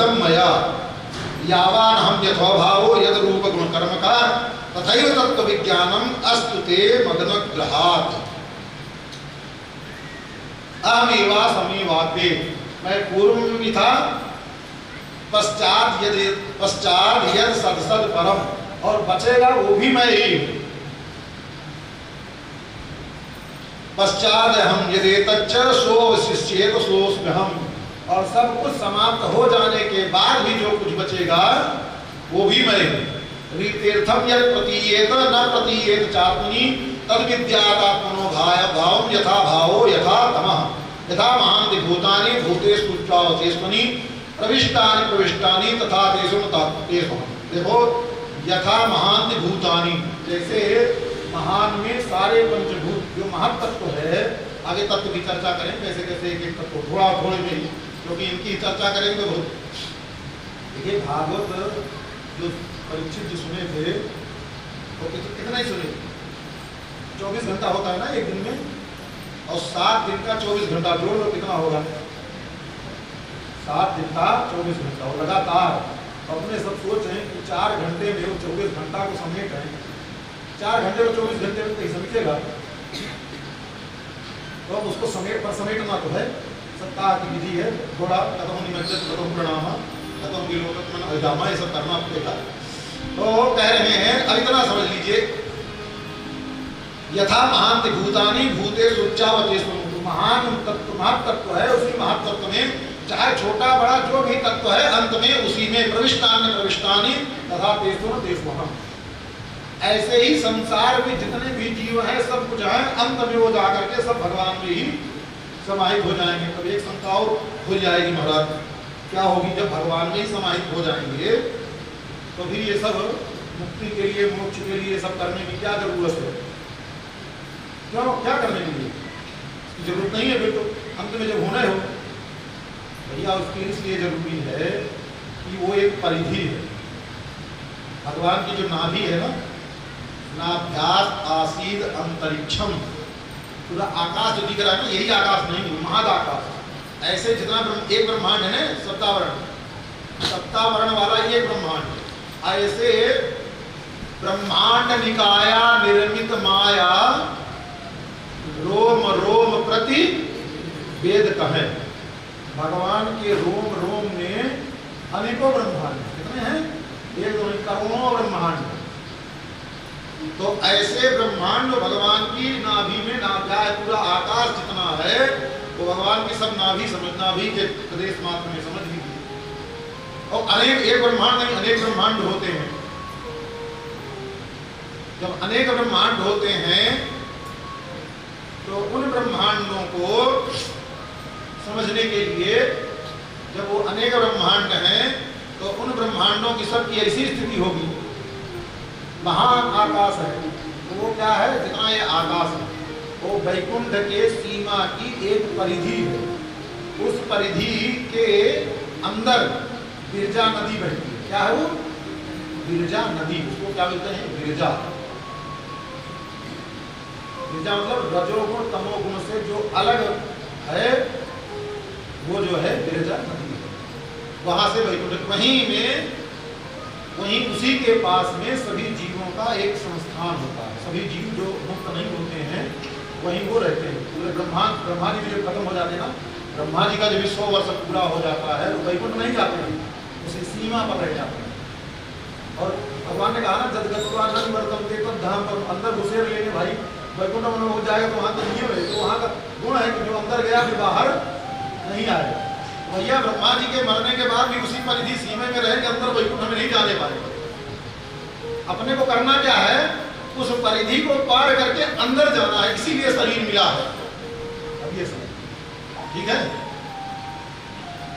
गतम मया यावान हम यथोभावो यद रूप गुण कर्म का तथैव तत्व विज्ञानम अस्तु ते मग्न ग्रहात्। अहमेवा समीवाते, मैं पूर्व में भी था, पश्चात यद सद सद परम, और बचेगा वो भी मैं ही हूं। पश्चात हम यदि तच्च सो शिष्येत सोऽस्म्यहम्, और सब कुछ समाप्त हो जाने के बाद भी जो कुछ बचेगा वो भी मैं हूं। रीतीर्थम यत् प्रतीयेत न प्रतीयेत चात्मनि तद विद्यात्मनो भावम यथा भावो यथा तमः यथा महान्ति भूतानि भूतेषु चावचेष्मनि प्रविष्टानि प्रविष्टानि तथा तेषु तेषु। देखो, यथा महान्ति भूतानि, जैसे महान में सारे पंचभूत जो महातत्व है, आगे तत्व की चर्चा करें कैसे कैसे एक एक तत्व थोड़ा थोड़े में ही, क्योंकि इनकी चर्चा करेंगे बहुत। देखिए भागवत जो परीक्षित जी सुने थे वो कितना ही सुने, 24 घंटा होता है ना एक दिन में, और 7 दिन का 24 घंटा जोड़ लो कितना होगा, 7 दिन का 24 घंटा, और लगातार अपने सब सोच रहे हैं कि 4 घंटे में वो 24 घंटा को समेट रहे हैं, 4 घंटे और 24 घंटे में कहीं समेटेगा, तो अब उसको समेटना तो है, सप्ताह की विधि है, थोड़ा कदम निमज्जन कदम प्रणाम कदम विलोकन अजामा ये सब करना पड़ेगा। तो कह रहे हैं अब इतना समझ लीजिए, यथा महान्ति भूतानि भूतेषु चावचेषु, महान तत्व महातत्व है, उसी महातत्व में चाहे छोटा बड़ा जो भी तत्व है अंत में उसी में प्रविष्टानि प्रविष्टानि तथा तेषु तेषु हम। ऐसे ही संसार में जितने भी जीव हैं सब कुछ है, अंत में वो जाकर के सब भगवान में ही समाहित हो जाएंगे। तब एक शंका और हो जाएगी, महाराज क्या होगी जब भगवान में ही समाहित हो जाएंगे तो फिर ये सब मुक्ति के लिए मोक्ष के लिए सब करने की क्या जरूरत है, क्यों क्या करने के लिए जरूरत नहीं है। फिर तो अंत में जब होना हो भैया उसके इसलिए जरूरी है कि वो एक परिधि है, भगवान की जो नाभि है ना, नाभ्यास आसीद अंतरिक्षम, पूरा आकाश जो दिख रहा है ना यही आकाश नहीं, महादाकाश। ऐसे जितना एक ब्रह्मांड है ना, सप्तावरण वाला ये ब्रह्मांड, ऐसे ब्रह्मांड निकाया निर्मित माया रोम रोम प्रति वेद कहे। भगवान के रोम रोम में अनेकों ब्रह्मांड कितने हैं, एक दो करोड़ों ब्रह्मांड। तो ऐसे ब्रह्मांड भगवान की नाभि में नाभ्या पूरा आकाश जितना है तो भगवान की सब नाभि समझ, नाभि के प्रदेश मात्र में समझ लीजिए। और अनेक एक ब्रह्मांड नहीं अनेक ब्रह्मांड होते हैं। जब अनेक ब्रह्मांड होते हैं तो उन ब्रह्मांडों को समझने के लिए, जब वो अनेक ब्रह्मांड हैं तो उन ब्रह्मांडों की सबकी ऐसी स्थिति होगी, महान आकाश है तो वो क्या है, जितना ये आकाश है वो वैकुंठ के सीमा की एक परिधि है। उस परिधि के अंदर बिरजा नदी बहती है। क्या है वो? बिरजा नदी। उसको क्या बोलते हैं? बिरजा। बिरजा मतलब रजोगुण तमोगुण से जो अलग है वो जो है बिरजा नदी है। वहां से वैकुंठ, वहीं उसी के पास में सभी जीवों का एक संस्थान होता है। सभी जीव जो मुक्त नहीं होते हैं वहीं वो रहते हैं। पूरे ब्रह्मा जी भी जब खत्म हो जाते हैं ना, ब्रह्मा जी का जब 100 वर्ष पूरा हो जाता है तो वैकुंठ नहीं जाते हैं, उसी सीमा पर रह जाते हैं। और भगवान ने कहा ना, जदगत्वा न निवर्तन्ते तद्धाम पर, अंदर घुसे लेंगे भाई वैकुंठ में हो जाएगा तो वहाँ तो नियम है, तो वहाँ का गुण है कि जो अंदर गया फिर बाहर नहीं आएगा। भैया ब्रह्मा जी के मरने के बाद भी उसी परिधि सीमे में रहेंगे, अंदर वैकुंठ में नहीं जाने पाएंगे। अपने को करना क्या है, उस परिधि को पार करके अंदर जाना है, इसीलिए शरीर मिला है। अब ये समझ, ठीक है।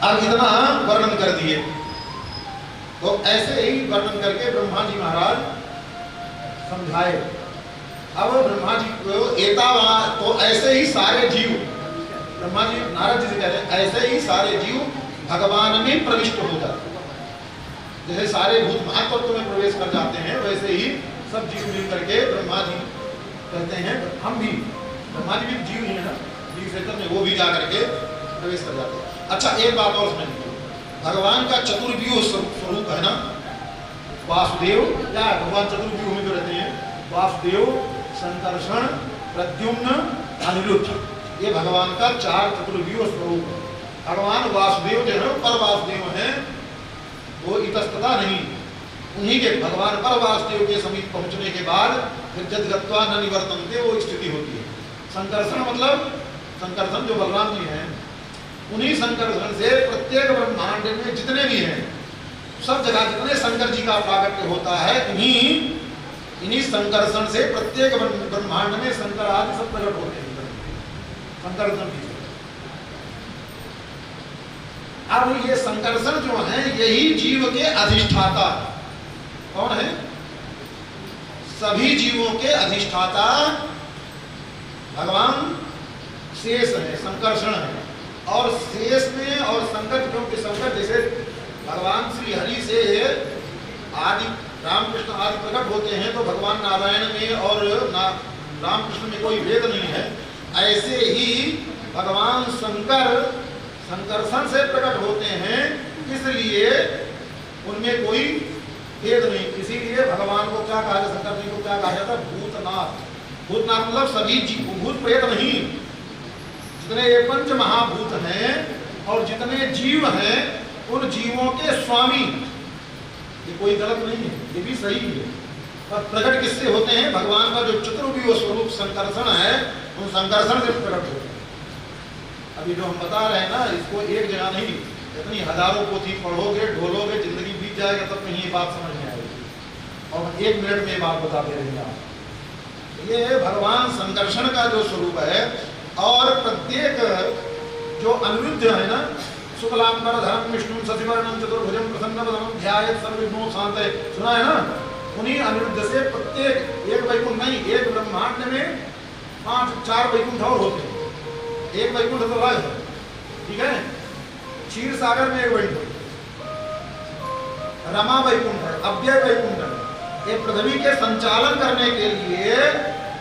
अब इतना वर्णन कर दिए, तो ऐसे ही वर्णन करके ब्रह्मा जी महाराज समझाए। अब ब्रह्मा जी को एतावा, तो ऐसे ही सारे जीव, ब्रह्मा जी नारद जी से कह रहे हैं, ऐसे ही सारे जीव भगवान में प्रविष्ट हो जाते हैं। जैसे सारे भूत महातत्व में प्रवेश कर जाते हैं, वैसे ही सब जीव मिल करके ब्रह्मा जी कहते हैं हम भी, ब्रह्मा जी भी जीव ही है ना, जीव क्षेत्र में वो भी जा करके प्रवेश कर जाते हैं। अच्छा एक बात और समझ लीजिए, भगवान का चतुर्व्यूह स्वरूप है ना, वासुदेव क्या है, भगवान चतुर्व्यूह में जो रहते हैं, वासुदेव, संकर्षण, प्रद्युम्न, अनिरुद्ध, ये भगवान का 4 चतुर्व्यूह स्वरूप है। भगवान वासुदेव जो है पर वासुदेव हैं, वो इतस्तता नहीं, उन्हीं के भगवान पर वासुदेव के समीप पहुंचने के बाद फिर जदगत्वा न निवर्तन्ते वो स्थिति होती है। संकर्षण मतलब संकर्षण जो बलराम जी हैं, उन्हीं संकर्षण से प्रत्येक ब्रह्मांड में जितने भी हैं, सब जगह जितने शंकर जी का प्राकट्य होता है, इन्हीं संकर्षण से प्रत्येक ब्रह्मांड में शंकर आदि सब प्रकट होते हैं। संकर्षण की अब ये संकर्षण जो है यही जीव के अधिष्ठाता कौन है? सभी जीवों के अधिष्ठाता भगवान शेष है, संकर्षण है। और शेष में और संकट, क्योंकि संकट जैसे भगवान श्री हरि से आदि रामकृष्ण आदि प्रकट होते हैं, तो भगवान नारायण में और रामकृष्ण में कोई भेद नहीं है, ऐसे ही भगवान शंकर संकर्षण से प्रकट होते हैं, इसलिए उनमें कोई भेद नहीं। इसीलिए भगवान को क्या कहा जाता, शंकर जी को क्या कहा जाता? भूतनाथ। भूतनाथ मतलब सभी जीव, भूत प्रेत नहीं, जितने ये पंच महाभूत हैं और जितने जीव हैं, उन जीवों के स्वामी। ये कोई गलत नहीं है, ये भी सही है। पर प्रकट किससे होते हैं? भगवान का जो चतुर्व्यूह स्वरूप संकर्षण है, उन संकर्षण से प्रकट होते हैं। अभी जो हम बता रहे हैं ना, इसको एक जगह नहीं, इतनी हजारों पोथी पढ़ोगे, ढोलोगे, जिंदगी बीत जाएगा, तब कहीं ये बात समझ में आएगी। और 1 मिनट में ये बात बता दे रही आप। ये भगवान संकर्षण का जो स्वरूप है, और प्रत्येक जो अनिरुद्ध है ना, शुक्लांबरधरम विष्णु शशिवर्णम चतुर्भुजम प्रसन्नवदनम ध्यायेत् सर्वविघ्नोपशान्तये, सुना है ना? उन्हीं अनिरुद्ध से प्रत्येक एक वैकुंठ नहीं, एक ब्रह्मांड में 5-4 वैकुंठ और होते हैं। एक वैकुंठ तो अलग है, ठीक है? क्षीर सागर में एक वैकुंठ, रमा वैकुंठ है, अव्यय वैकुंठ है। ये पृथ्वी के संचालन करने के लिए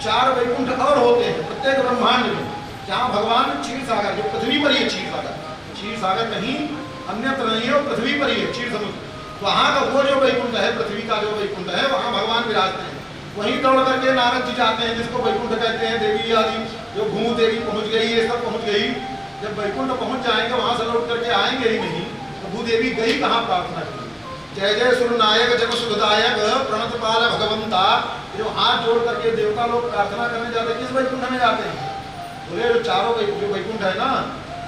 4 वैकुंठ और होते हैं प्रत्येक ब्रह्मांड में। जहाँ भगवान क्षीर सागर, जो पृथ्वी पर ही है, क्षीर सागर कहीं अन्यत्र नहीं है, वो पृथ्वी पर ही है, क्षीर समुद्र। वहाँ का वो जो वैकुंठ है, पृथ्वी का जो वैकुंठ है, वहाँ भगवान विराजते हैं। वहीं दौड़ करके नारद जी जाते हैं, जिसको वैकुंठ कहते हैं। देवी आदि जो भू देवी पहुंच गई, ये सब पहुंच गई। जब वैकुंठ पहुंच जाएंगे, वहां से लौट करके आएंगे ही नहीं, तो भूदेवी गई कहाँ प्रार्थना की? जय जय सुरनायक जग सुखदायक प्रणतपाल भगवंता, जो हाथ जोड़ करके देवता लोग प्रार्थना करने जाते हैं, किस वैकुंठ में जाते हैं? बोले जो चारों वैकुंठ है ना,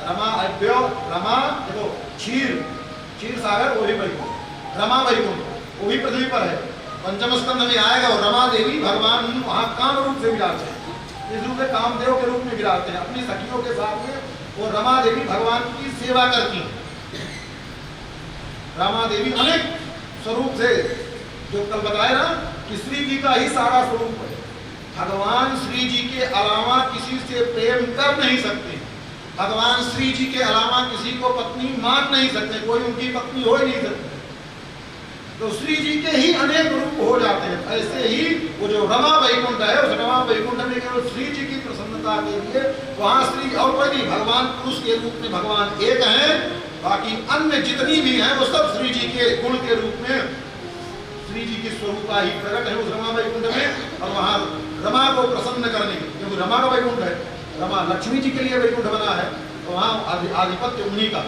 रमा, अव्यय, रमा, देखो क्षीर सागर वो भी वैकुंठ, रमा वैकुंठ वो भी पृथ्वी पर है। पंचम स्कंध में आएगा, और रमा देवी भगवान वहां काम रूप से विराजते हैं। इस रूप में कामदेव के रूप में विराजते हैं, अपनी सखियों के साथ में। वो रमा देवी भगवान की सेवा करती हैं। रमा देवी अनेक स्वरूप से, जो कल बताया ना कि श्री जी का ही सारा स्वरूप है। भगवान श्री जी के अलावा किसी से प्रेम कर नहीं सकते। भगवान श्री जी के अलावा किसी को पत्नी मान नहीं सकते, कोई उनकी पत्नी हो ही नहीं सकती। तो श्री जी के ही अनेक रूप हो जाते हैं। ऐसे ही वो जो रमा वैकुंठ है, उस रमा वैकुंठ में केवल श्री जी की प्रसन्नता के लिए वहां श्री और कोई नहीं, भगवान पुरुष के रूप में भगवान एक है, बाकी अन्य जितनी भी हैं वो सब श्री जी के गुण के रूप में श्री जी की स्वरूपा ही प्रकट है उस रमा वैकुंठ में। और वहां रमा को प्रसन्न करने के, क्योंकि रमा का वैकुंठ है, रमा लक्ष्मी जी के लिए वैकुंठ बना है, तो वहाँ आधिपत्य उन्हीं का,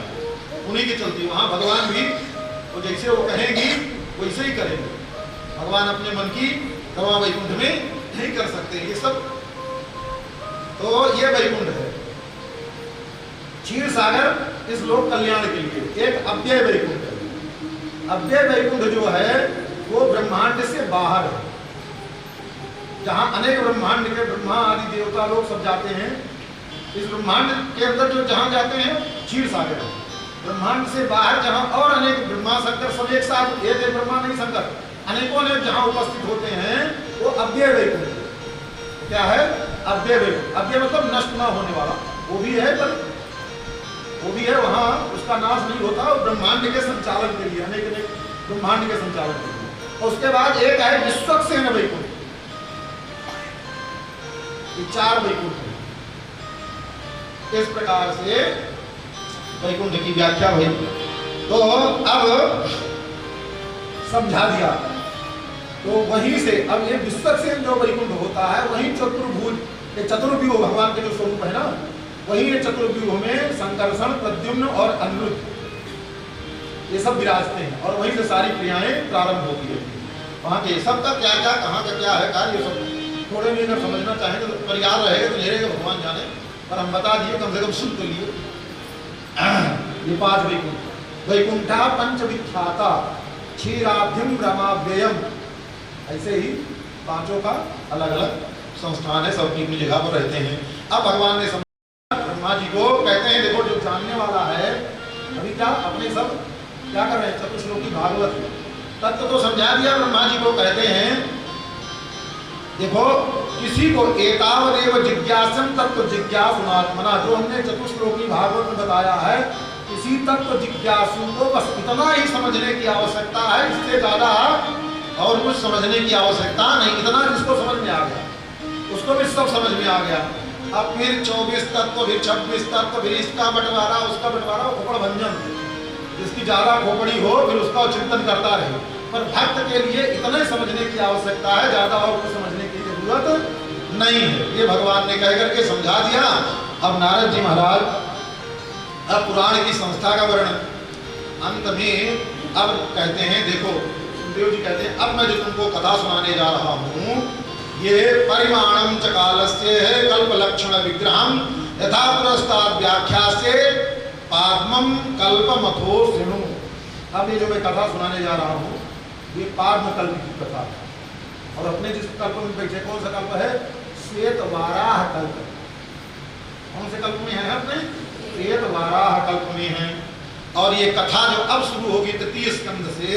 उन्हीं की चलती। वहाँ भगवान भी तो जैसे वो कहेंगी वैसे ही करेंगे। भगवान अपने मन की रमा वैकुंठ में नहीं कर सकते ये सब। तो ये वैकुंठ है क्षीर सागर इस लोक कल्याण के लिए। एक अव्यय वैकुंठ है। अव्यय वैकुंठ जो है वो ब्रह्मांड से बाहर है, जहाँ अनेक ब्रह्मांड के ब्रह्मा आदि देवता लोग सब जाते हैं। इस ब्रह्मांड के अंदर जो जहाँ जाते हैं क्षीर सागर है। ब्रह्मांड से बाहर जहाँ और अनेक ब्रह्मा शंकर सब एक साथ, एक ब्रह्मा नहीं शंकर, अनेकों ने जहाँ उपस्थित होते हैं, वो अव्यय वैकुंठ। क्या है? अव्यय वैकुंठ। अव्यय मतलब नष्ट न होने वाला, वो भी है, पर वो भी है, वहाँ उसका नाश नहीं होता। और ब्रह्मांड के संचालन के लिए, अनेक अनेक ब्रह्मांड के संचालन के लिए। और उसके बाद एक है विश्वक्सेन वैकुंठ। 4 वैकुंठ है। इस प्रकार से वैकुंठ की व्याख्या हुई। तो अब समझा दिया। तो वहीं से अब ये विश्वक्सेन जो वैकुंठ होता है वहीं चतुर्भुज, ये चतुर्व्यूह भगवान के जो स्वरूप है ना, वहीं ये चतुर्व्यूह में संकर्षण, प्रद्युम्न और अनिरुद्ध ये सब विराजते हैं और वहीं से सारी क्रियाएं प्रारंभ होती है। वहाँ के सबका क्या क्या, कहाँ का क्या है कार्य, सब थोड़े में अगर समझना चाहें तो परिवार रहेगा तो रहेगा, भगवान जाने, पर हम बता दिए, कम से कम सुन तो लिए। ये 5 वैकुंठ, वैकुंठा पंच विख्याता क्षीराब्धिम रमाव्ययम, ऐसे ही 5 का अलग अलग संस्थान है, सब अपनी जगह पर रहते हैं। अब भगवान ने समझा, ब्रह्मा जी को कहते हैं देखो जो जानने वाला है, अभी क्या अपने सब क्या कर रहे हैं, चतुश्लोकी भागवत तत्व तो समझा दिया। ब्रह्मा जी को कहते हैं देखो किसी को एतावदेव जिज्ञासम तत्व जिज्ञासुनात्मना, जो हमने चतुश्लोकी भागवत में बताया है, इसी तत्व जिज्ञासु को बस इतना ही समझने की आवश्यकता है, इससे ज्यादा और कुछ समझने की आवश्यकता नहीं। इतना जिसको समझ में आ गया उसको भी सब समझ में आ गया। अब फिर 24 तत्व, फिर 26 तत्व, फिर इसका बंटवारा, उसका बंटवारा, खोपड़ भंजन, जिसकी ज्यादा खोपड़ी हो फिर उसका चिंतन करता रहे। पर भक्त के लिए इतना ही समझने की आवश्यकता है, ज्यादा और कुछ समझने की जरूरत नहीं है। ये भगवान ने कह करके समझा दिया। अब नारद जी महाराज अब पुराण की संस्था का वर्णन अंत में अब कहते हैं, देखो सुखदेव जी कहते हैं अब मैं जो तुमको कथा सुनाने जा रहा हूँ ये परिमाणम च कालस्य है कल्प लक्षण विग्रहम यथा पुरस्ताद व्याख्या से पाद्मम कल्पमथो शृणु। अब ये जो मैं कथा सुनाने जा रहा हूँ ये पाद्म कल्प की कथा है, और अपने जिस कल्प में बैठे कौन सा कल्प है, श्वेत वाराह कल्प। कौन से कल्प में है अपने, श्वेत वाराह कल्प में है। और ये कथा जो अब शुरू होगी 3 स्कंद से,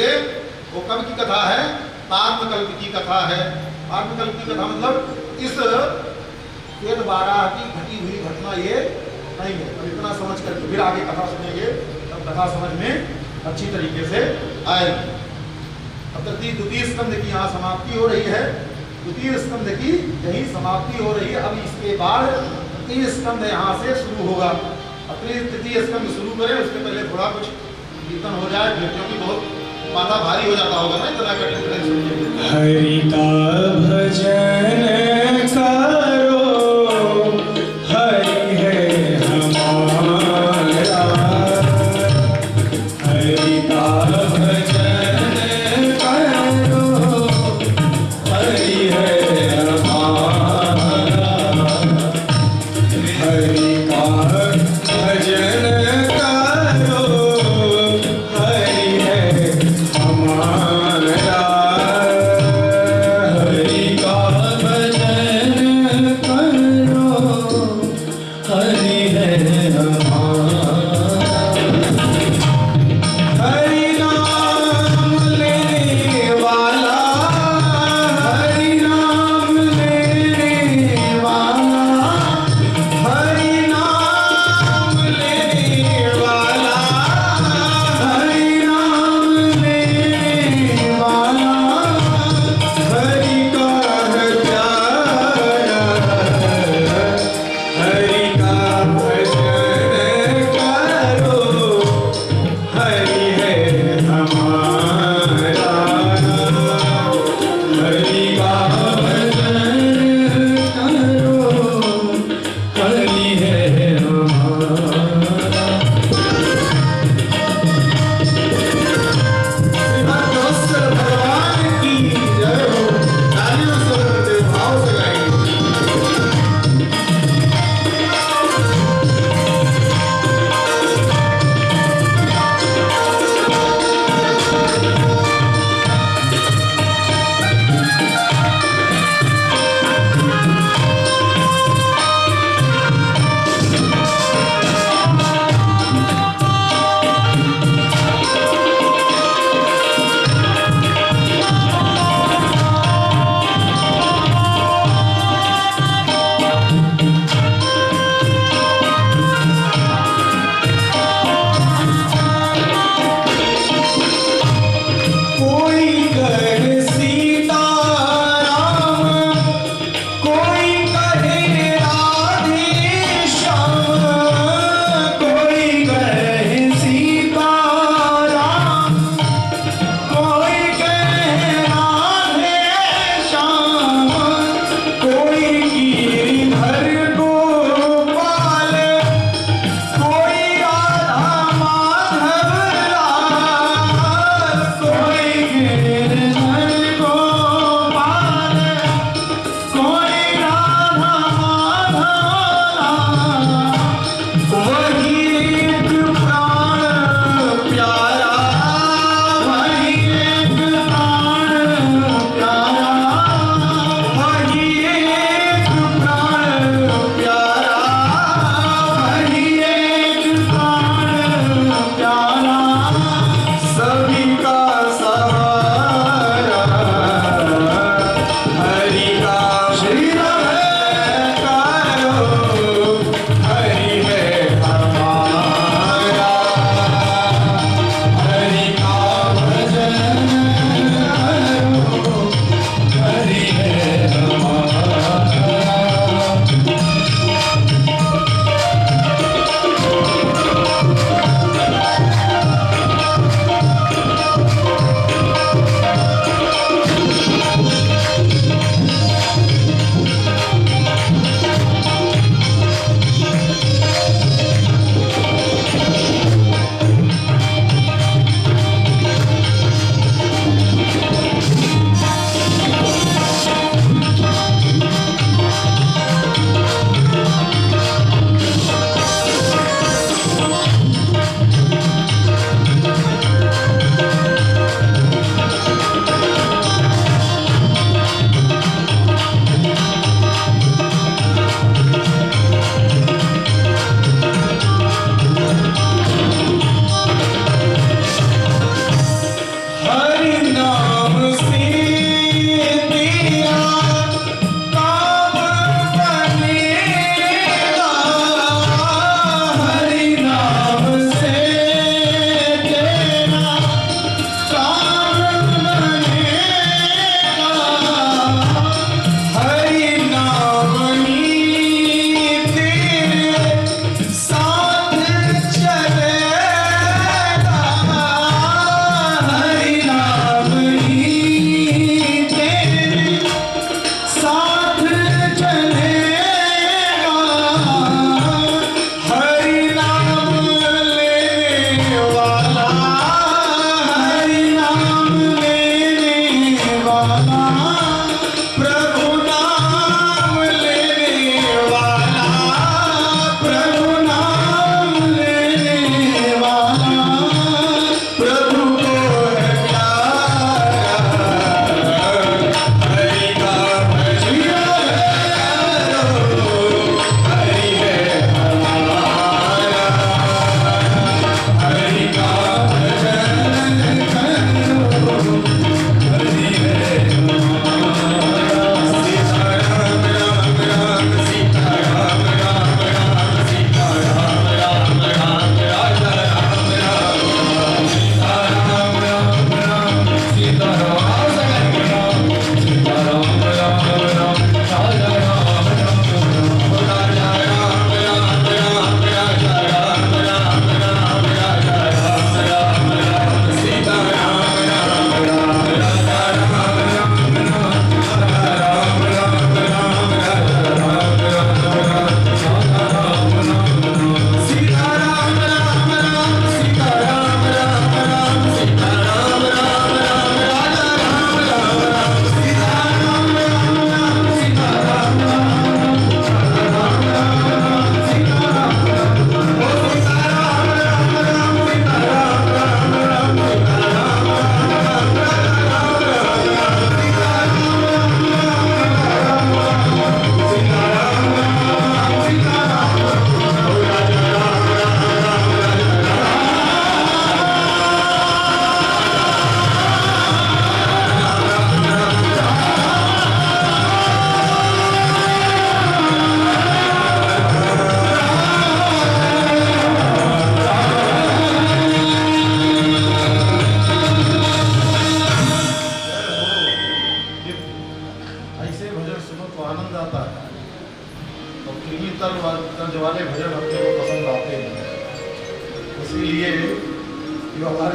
वो कब की कथा है, पाद्म कल्प की कथा है। पाद्म कल्प की कथा मतलब इस श्वेत वाराह की घटी हुई घटना ये नहीं है। अब इतना समझ करके फिर आगे कथा सुनेंगे, तब कथा समझ में अच्छी तरीके से आएगी। अब तक 2 स्कंद की यहाँ समाप्ति हो रही है, 2 स्कंद की यही समाप्ति हो रही है। अब इसके बाद 3 स्कंद यहाँ से शुरू होगा। अब 3 स्कंद शुरू करें उसके पहले थोड़ा कुछ कीर्तन हो जाए, क्योंकि बहुत माथा भारी हो जाता होगा ना इतना कठिन सुनिए। हरि का भजन करो, हरि है हमारा, हरि का भजन करो, हरि है हमारा, हरि का भजन करो, हरि है हमारा, हरि का भजन करो, हरि है हमारा, हरि नाम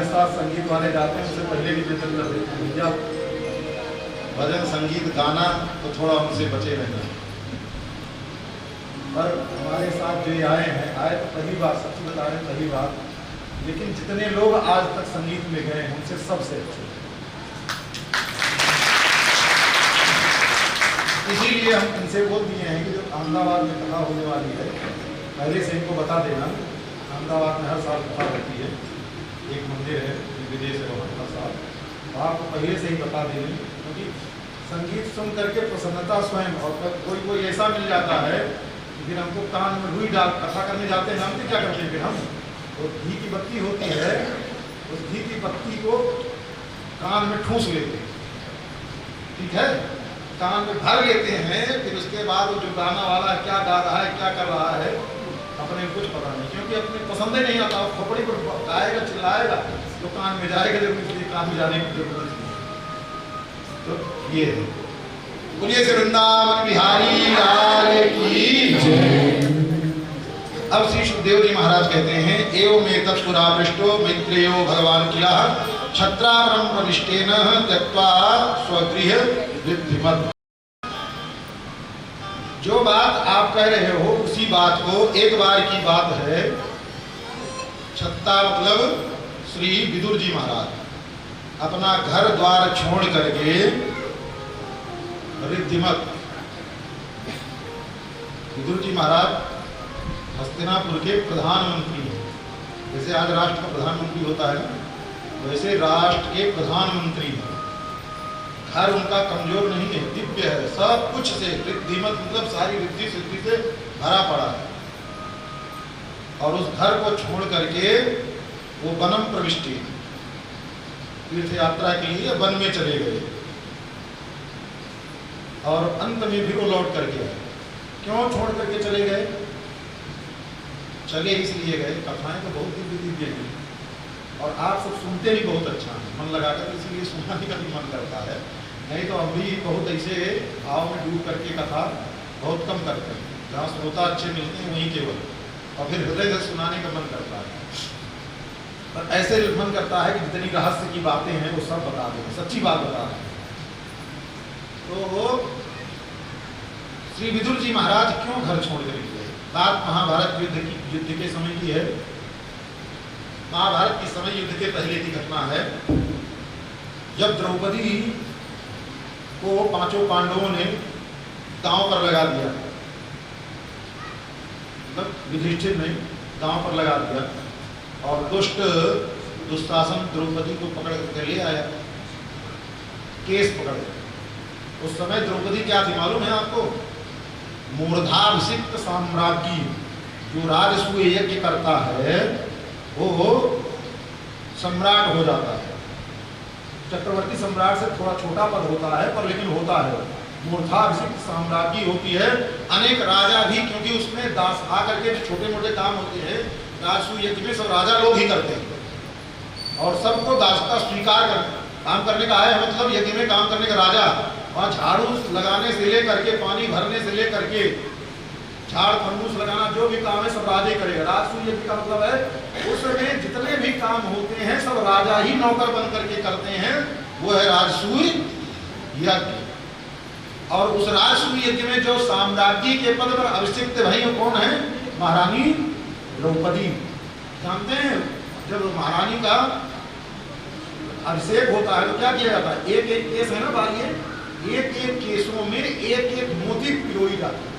साथ संगीत वाले जाते हैं उससे पहले भी वेतन कर देते हैं, भैया भजन संगीत गाना तो थोड़ा उनसे बचे रहना। पर हमारे साथ जो ये आए हैं, आए तो पहली बार, सच बता रहे हैं पहली बार, लेकिन जितने लोग आज तक संगीत में गए हैं उनसे सबसे अच्छे। इसीलिए हम इनसे बोल दिए हैं कि जो अहमदाबाद में कथा होने वाली है पहले से इनको बता देना। अहमदाबाद में हर साल कथा होती है, एक मंदिर है विदेश है वहाँ हर साल, तो आपको पहले से ही बता देंगे, क्योंकि संगीत सुन करके प्रसन्नता स्वयं, और कोई कोई ऐसा मिल जाता है कि फिर हमको कान में रुई डाल कथा करने जाते हैं, हम क्या करते हैं फिर हम, तो घी की बत्ती होती है, उस घी की बत्ती को कान में ठूस लेते हैं, ठीक है, कान में भर लेते हैं, फिर उसके बाद वो जो गाना वाला है क्या गा रहा है क्या कर रहा है अपने कुछ पता नहीं, क्योंकि अपने पसंद ही नहीं आता, खोपड़ी पर गाएगा चिल्लाएगा तो कान में जाएगा, जब इसलिए कान में जाने की जरूरत नहीं। तो ये है, बोलिए श्री वृंदावन बिहारी लाल की जय। अब श्री सुखदेव जी महाराज कहते हैं, एवं एतत् पुरा पृष्टो मैत्रेयो भगवान किला क्षत्रावरं प्रविष्टेन त्यक्त्वा स्वगृह वृद्धिमत्। जो बात आप कह रहे हो उसी बात को, एक बार की बात है, छत्ता मतलब श्री विदुर जी महाराज अपना घर द्वार छोड़ करके वृद्धिमत्, विदुर जी महाराज हस्तिनापुर के प्रधानमंत्री हैं, जैसे आज राष्ट्र का प्रधानमंत्री होता है ना, वैसे राष्ट्र के प्रधानमंत्री हैं। घर उनका कमजोर नहीं है, दिव्य है, सब कुछ से वृद्धिमत मतलब सारी रिद्धि सिद्धि से भरा पड़ा है। और उस घर को छोड़ करके वो वनम प्रविष्टि, तीर्थ यात्रा के लिए वन में चले गए, और अंत में भी वो लौट करके आए। क्यों छोड़ करके चले गए? चले इसलिए गए, कथाएं तो बहुत दिव्य दिव्य हैं और आप सब सुनते भी बहुत अच्छा है, मन लगाकर, इसीलिए सुनाने का भी मन करता है। नहीं तो हम भी बहुत ऐसे भाव में डूब करके कथा बहुत कम करते हैं, जहाँ श्रोता अच्छे मिलते हैं वहीं केवल, और फिर हृदय से सुनाने का मन करता है। पर ऐसे मन करता है कि जितनी रहस्य की बातें हैं वो सब बता दें, सच्ची बात बता दें। तो श्री विदुर जी महाराज क्यों घर छोड़ कर गए? बात महाभारत युद्ध के समय की है। महाभारत के समय युद्ध के पहले की घटना है, जब द्रौपदी को पांचों पांडवों ने दांव पर लगा दिया, मतलब युधिष्ठिर ने दांव पर लगा दिया, और दुष्ट दुशासन द्रौपदी को पकड़ कर ले आया, केस पकड़। उस समय द्रौपदी क्या थी मालूम है आपको? मूर्धाभिषिक्त साम्राज्ञी, जो राजसूय यज्ञ करता है वो सम्राट हो जाता है। चक्रवर्ती सम्राट से थोड़ा छोटा पद होता है, पर लेकिन होता है। मूर्धाभिषिक्त साम्राज्ञी होती है। अनेक राजा भी, क्योंकि उसमें दास आकर के छोटे मोटे काम होते हैं राजसूय यज्ञ में, सब राजा लोग ही करते हैं, और सबको दासता स्वीकार कर काम करने का है, मतलब यज्ञ में काम करने का राजा। वहाँ झाड़ू लगाने से लेकर के, पानी भरने से लेकर के, झाड़ फंगूस लगाना, जो भी काम है सब राजा ही करेगा। राजसूय यज्ञ का मतलब है उसमें जितने भी काम होते हैं सब राजा ही नौकर बन करके करते हैं, वो है राजसूय यज्ञ। और उस राजसूय यज्ञ में जो साम्राज्ञी के पद पर अभिषिक्त भाई कौन है? महारानी द्रौपदी। जानते हैं जब महारानी का अभिषेक होता है तो क्या किया जाता है? एक एक केस है ना बालिए, एक एक केसों में एक एक मोती पिरोई जाती है।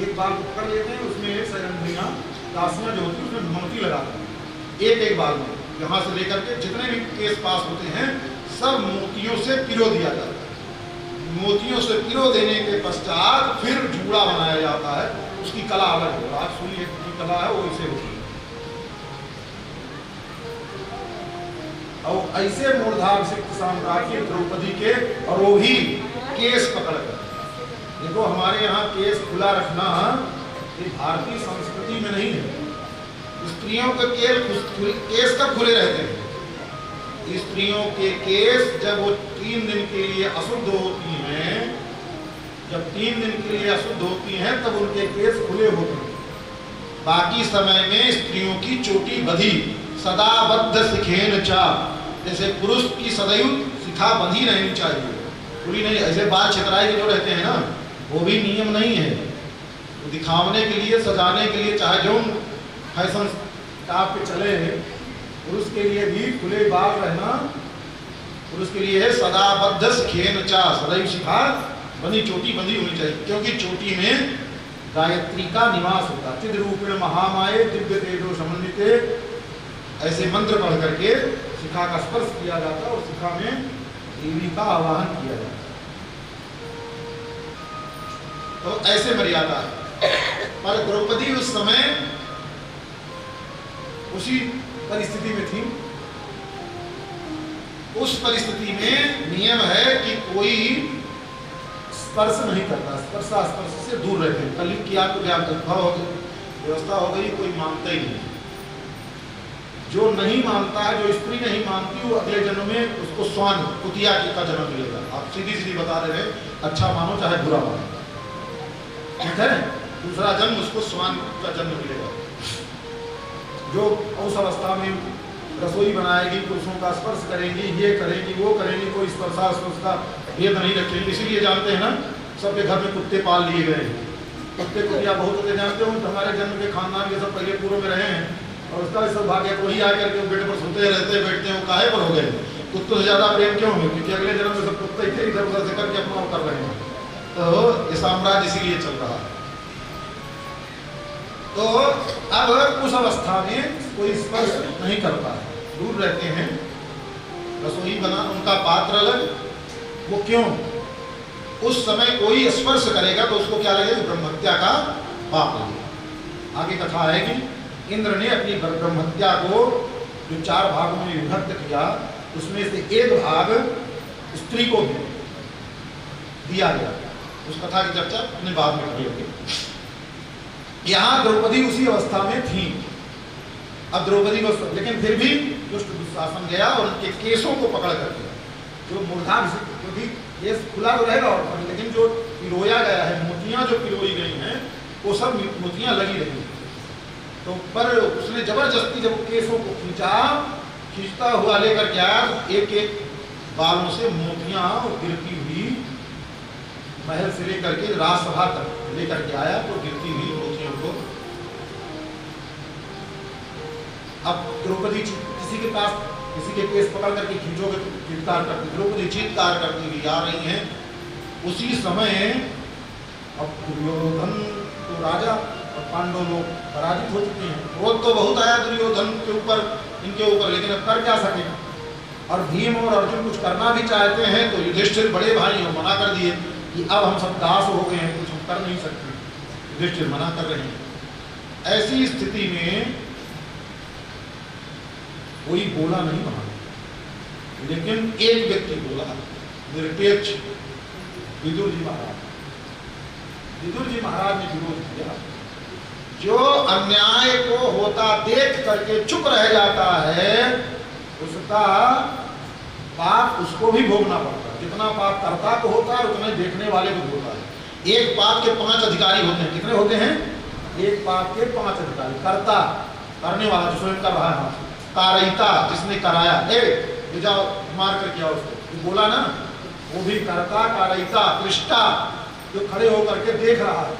एक बाल को पकड़ लेते हैं, उसमें सरंधियां दासियां जो होती है उसमें मोती लगाते हैं, एक एक बाल में, यहाँ से लेकर के जितने भी केस पास होते हैं सब मोतियों से पिरो दिया जाता है। मोतियों से पिरो देने के पश्चात फिर जूड़ा बनाया जाता है, उसकी कला अलग है। राजसूय की कला है वो इसे होती है। और ऐसे मूर्धाभिषिक्त साम्राज्ञी द्रौपदी के, और वो भी केस पकड़कर। देखो हमारे यहाँ केस खुला रखना ये भारतीय संस्कृति में नहीं है। स्त्रियों के केस कब खुले रहते हैं? स्त्रियों के केस जब वो 3 दिन के लिए अशुद्ध होती हैं, जब 3 दिन के लिए अशुद्ध होती हैं तब उनके केस खुले होते हैं। बाकी समय में स्त्रियों की चोटी बधी, सदा बद्ध शिखेन चा, जैसे पुरुष की सदैव शिखा बंधी रहनी चाहिए, पूरी नहीं। ऐसे बाल छितराई के जो रहते हैं ना, वो भी नियम नहीं है। तो दिखावने के लिए, सजाने के लिए, चाहे जो फैशन टाप के चले हैं, पुरुष के लिए भी खुले बाल रहना पुरुष के लिए है। सदा बद्ध शिखेन चा, सदैव शिखा बंधी, चोटी बंधी होनी चाहिए, क्योंकि चोटी में गायत्री का निवास होता है। चिद रूपेण महामाये दिव्य तेजो समन्विते, ऐसे मंत्र पढ़ करके शिखा का स्पर्श किया जाता है और शिखा में देवी का आवाहन किया जाता है। तो ऐसे मर्यादा है। पर द्रौपदी उस समय उसी परिस्थिति में थी। उस परिस्थिति में नियम है कि कोई स्पर्श नहीं करता, स्पर्श से दूर रहते हैं। कलयुग की आपको व्यवस्था हो गई, कोई मानता ही नहीं। जो नहीं मानता है, जो स्त्री नहीं मानती, वो अगले जन्म में उसको स्वान कुतिया का जन्म मिलेगा। आप सीधी सीधी बता रहे हैं, अच्छा मानो चाहे बुरा मानो, ठीक है। दूसरा जन्म उसको स्वान का जन्म मिलेगा। जो उस अवस्था में रसोई बनाएगी, पुरुषों का स्पर्श करेंगी, ये करेंगी, वो करेंगी, कोई स्पर्शा स्पर्श का भेद नहीं रखेंगे। इसीलिए जानते हैं ना, सबके घर में कुत्ते पाल लिए गए हैं। कुत्ते कुतिया बहुत होते जानते हो, हमारे जन्म के खानदान के सब पहले पूर्व में रहे हैं, और उसका भी सौभाग्य वही आकर के बेटे पर सोते रहते बैठते हैं, वो काहे पर हो गए। कुत्तों से ज्यादा प्रेम क्यों है? क्योंकि अगले जन्म में सब कुत्ते इधर उधर से करके अपना कर रहे हैं। तो ये साम्राज्य इसीलिए चल रहा है। तो अब उस अवस्था में कोई स्पर्श नहीं करता है, दूर रहते हैं। रसोई बना, उनका पात्र अलग। वो क्यों? उस समय कोई स्पर्श करेगा तो उसको क्या लगेगा? ब्रह्महत्या का पाप लगेगा। आगे कथा है कि इंद्र ने अपनी ब्रह्महत्या को जो 4 भागों में विभक्त किया, उसमें से एक भाग स्त्री को दिया गया। उस कथा की चर्चा अपने बाद में करेंगे। यहाँ द्रौपदी उसी अवस्था में थी। अब द्रौपदी को, लेकिन फिर भी दुष्ट दुशासन गया और उनके केसों को पकड़ करके, जो मूर्धा, क्योंकि केस खुला तो रहेगा, और लेकिन जो पिरोया गया है, मोतियां जो पिरोई गई हैं, वो सब मोतियां लगी रही। तो पर उसने जबरदस्ती जब केसों को खींचता हुआ लेकर के आया, एक एक बालों से मोतियां गिरती हुई महल से लेकर के राजसभा तक लेकर के आया, तो गिरती हुई मोतियों को। अब द्रौपदी किसी के पास, किसी के केस पकड़ करके खींचोगे तो चित्कार करती, द्रौपदी चित्कार करती हुई आ रही हैं। उसी समय अब दुर्योधन तो राजा और पांडव लोग पराजित हो चुके हैं। क्रोध तो बहुत आया दुर्योधन के ऊपर, इनके ऊपर, लेकिन अब कर क्या सके। और भीम और अर्जुन कुछ करना भी चाहते हैं तो युधिष्ठिर बड़े भाई हैं, मना कर दिए कि अब हम सब दास हो गए हैं, कुछ हम कर नहीं सकते। युधिष्ठिर मना कर रहे हैं। ऐसी स्थिति में कोई बोला नहीं वहां, लेकिन एक व्यक्ति बोला, निरपेक्ष विदुर जी महाराज। विदुर जी महाराज ने विरोध किया। जो अन्याय को होता देख करके चुप रह जाता है, उसका पाप उसको भी भोगना पड़ता है। जितना पाप कर्ता को होता है, उतना देखने वाले को होता है। एक पाप के 5 अधिकारी होते हैं। कितने होते हैं? एक पाप के 5 अधिकारी। कर्ता, करने वाला जो स्वयं कर रहा है। कारयिता, जिसने कराया, ए जाओ मार कर किया उसको, तो बोला ना, वो भी कर्ता, कारयिता। दृष्टा, जो खड़े होकर के देख रहा है,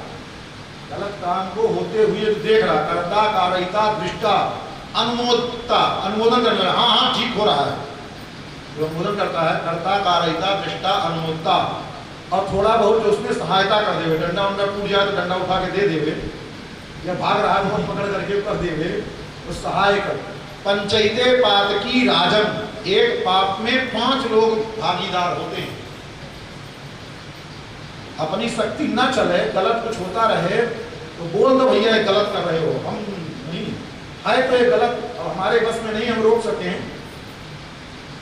गलत काम को होते हुए देख रहा, कर्ता, कारयिता, दृष्टा। अनुमोदता, अनुमोदन करने वाला, हाँ हाँ ठीक हो रहा है, जो अनुमोदन करता है। कर्ता, कारयिता, दृष्टा, अनुमोदता। और थोड़ा बहुत जो उसमें सहायता कर देवे, डंडा उंडा टूट जाए तो डंडा उठा के दे देवे, या भाग रहा है तो पकड़ करके कर देवे, तो सहाय कर। पंचैते पातकी राजन, एक पाप में 5 लोग भागीदार होते हैं। अपनी शक्ति न चले, गलत कुछ होता रहे तो बोल दो भैया गलत कर रहे हो, हम नहीं है तो ये गलत, और हमारे बस में नहीं हम रोक सके हैं,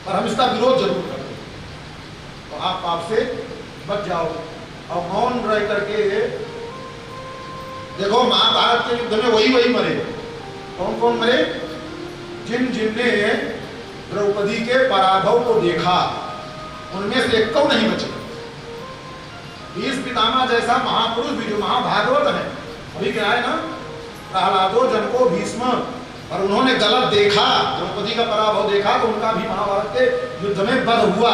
पर हम इसका विरोध जरूर करें, तो आप पाप से बच जाओ। और मौन रह करके देखो, महाभारत के युद्ध में वही मरे। कौन कौन मरे? जिन जिनने द्रौपदी के पराभव को देखा, उनमें से एक को नहीं बचे। भीष्म पितामह जैसा महापुरुष भी, जो महाभागवत है, अभी क्या है ना, प्रहलादो जनको भीष्म और उन्होंने गलत देखा, द्रौपदी का पराभव देखा, तो उनका भी महाभारत के युद्ध में वध हुआ।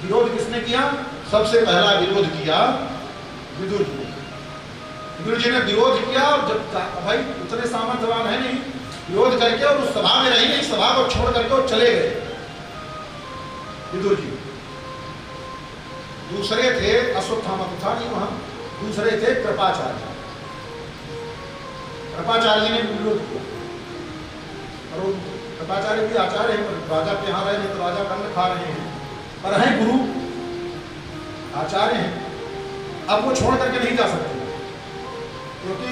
विरोध किसने किया? सबसे पहला विरोध किया विदुर जी। विदुर जी ने विरोध किया, और जब भाई उतने सामर्थ्यवान है नहीं, विरोध करके और उस सभा में रही नहीं, सभा को छोड़ करके वो चले गए विदुर जी। दूसरे थे अश्वत्थामा, तो था नहीं वहां, दूसरे थे कृपाचार्य। कृपाचार्य जी ने विरोध किया, और कृपाचार्य भी आचार्य हैं, राजा के यहाँ रहे नहीं तो राजा दंड खा रहे हैं, पर हैं गुरु आचार्य हैं। अब वो छोड़ करके नहीं जा सकते, क्योंकि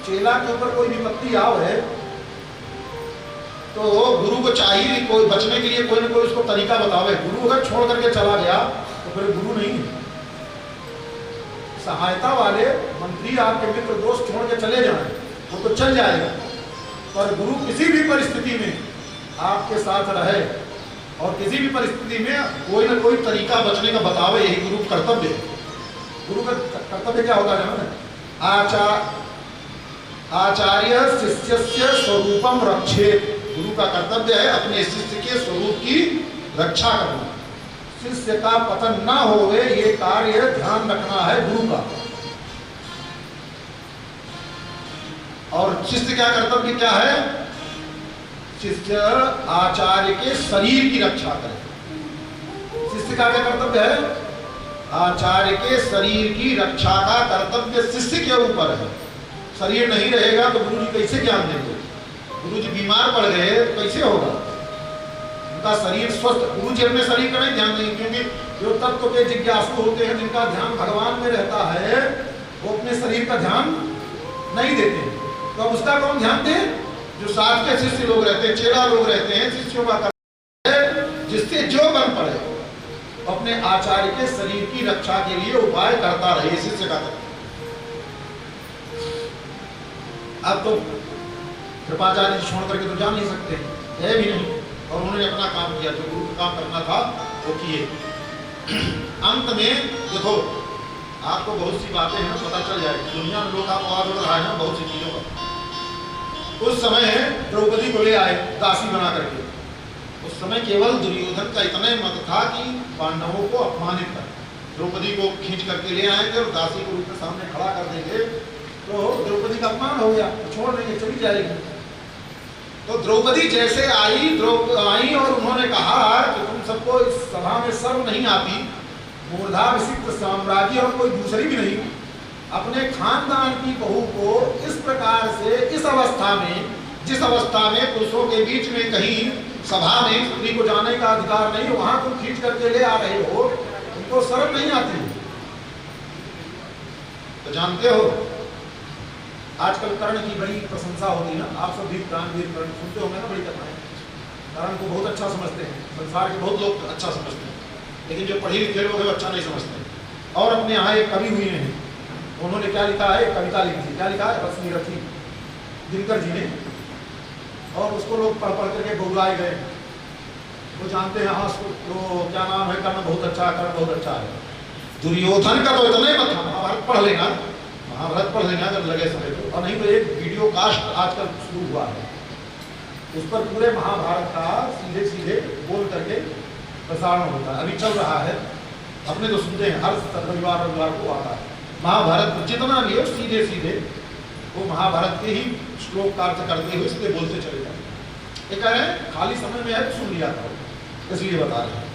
चेला के ऊपर कोई विपत्ति आवे तो गुरु को चाहिए कोई बचने के लिए कोई ना कोई उसको तरीका बतावे। गुरु अगर छोड़ करके चला गया तो फिर गुरु नहीं है। सहायता वाले मंत्री आपके मित्र दोस्त छोड़ के चले जाएं वो तो चल जाएगा, पर गुरु किसी भी परिस्थिति में आपके साथ रहे और किसी भी परिस्थिति में कोई ना कोई तरीका बचने का बतावे, यही गुरु कर्तव्य है। गुरु का कर्तव्य क्या होता है? आचार्य शिष्यस्य स्वरूपम रक्षेत। गुरु का कर्तव्य है अपने शिष्य के स्वरूप की रक्षा करना, शिष्य का पतन ना होवे ये कार्य ध्यान रखना है गुरु का। और शिष्य क्या कर्तव्य क्या है? शिष्य आचार्य के शरीर की रक्षा करे। शिष्य का क्या कर्तव्य है? आचार्य के शरीर की रक्षा का कर्तव्य शिष्य के ऊपर है। शरीर नहीं रहेगा तो गुरु जी कैसे ज्ञान देंगे? गुरु जी बीमार पड़ गए तो कैसे होगा? उनका शरीर स्वस्थ, गुरु जी अपने शरीर का नहीं ध्यान देंगे, क्योंकि जो तत्व के जिज्ञासु होते हैं जिनका ध्यान भगवान में रहता है वो अपने शरीर का ध्यान नहीं देते। तो अब उसका कौन ध्यान दे? जो साथ के शिष्य लोग रहते हैं, चेला लोग रहते हैं, शिष्यों का कर्तव्य है जिससे जो बन पड़े अपने आचार्य के शरीर की रक्षा के लिए उपाय करता रहे, शिष्य का कर्तव्य। अब तो कृपाचार्य जी छोड़ करके तो जा नहीं सकते, है भी नहीं, और उन्होंने अपना काम किया, जो गुरु का काम करना था वो किए। अंत में देखो आपको बहुत सी बातें हैं पता चल जाएगी, दुनिया में लोग आप आवाज उड़ रहा है ना बहुत सी चीजों का। उस समय द्रौपदी को ले आए दासी बना करके। उस समय केवल दुर्योधन का इतना ही मत था कि पांडवों को अपमानित कर, द्रौपदी को खींच करके ले आएंगे और दासी को उनके सामने खड़ा कर देंगे तो द्रौपदी का अपमान हो गया, छोड़ देंगे, चली जाएगी। तो द्रौपदी जैसे आई और उन्होंने कहा कि तुम सबको इस सभा में सर्व नहीं आती, मूर्धाभिषिक्त साम्राज्य और कोई दूसरी भी नहीं, अपने खानदान की बहू को इस प्रकार से इस अवस्था में, जिस अवस्था में पुरुषों के बीच में कहीं सभा में स्त्री को जाने का अधिकार नहीं, वहां तुम खींच करके ले आ रहे हो, तुमको शर्म नहीं आती? तो जानते हो आजकल कर्ण की बड़ी प्रशंसा होती है ना, आप सब भी प्राणवीर कर्ण सुनते होंगे ना, बड़ी कथाएं। कर्ण को बहुत अच्छा समझते हैं, संसार के बहुत लोग अच्छा समझते हैं, लेकिन जो पढ़े लिखे लोग हैं वो अच्छा नहीं समझते। और अपने यहाँ एक कवि हुए हैं, उन्होंने क्या लिखा है? कविता लिखी थी। क्या लिखा है? रश्मि रथी दिनकर जी ने, और उसको लोग पढ़ पढ़ करके बहुराए गए। वो जानते हैं हाँ तो क्या नाम है, कर्ण बहुत अच्छा है, कर्ण बहुत अच्छा है। दुर्योधन का तो इतना ही मत, महाभारत पढ़ लेना, महाभारत पढ़ लेना अगर लगे समय तो, और नहीं तो एक वीडियो कास्ट आजकल शुरू हुआ है, उस पर पूरे महाभारत का सीधे सीधे बोल करके प्रसारण होता है, अभी चल रहा है। अपने तो सुनते हैं, हर रविवार को आता है। महाभारत जितना भी है सीधे सीधे वो महाभारत के ही श्लोक का अर्थ करते हुए इसलिए बोलते चले जाते। ये कह रहे हैं खाली समय में है तो सुन लिया था, इसलिए बता रहे हैं।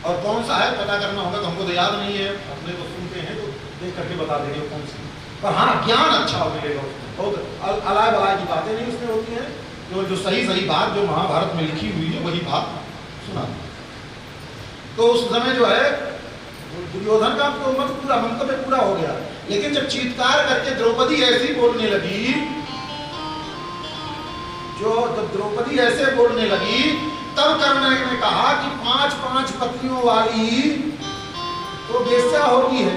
और कौन सा है पता करना होगा तो हमको तो याद नहीं है, अपने तो सुनते हैं तो देख करके बता देंगे कौन सी। पर हाँ ज्ञान अच्छा मिलेगा उसमें, बहुत अलाय बलाय की बातें नहीं उसमें होती हैं, जो सही बात जो महाभारत में लिखी हुई है वही बात सुना। तो उस समय जो है दुर्योधन का तो मत पूरा मंतव्य पूरा हो गया, लेकिन जब चीत्कार करके द्रौपदी ऐसी बोलने लगी, जब द्रौपदी ऐसे बोलने लगी तब कर्ण ने कहा कि 5-5 पत्नियों वाली तो वेश्या होती है,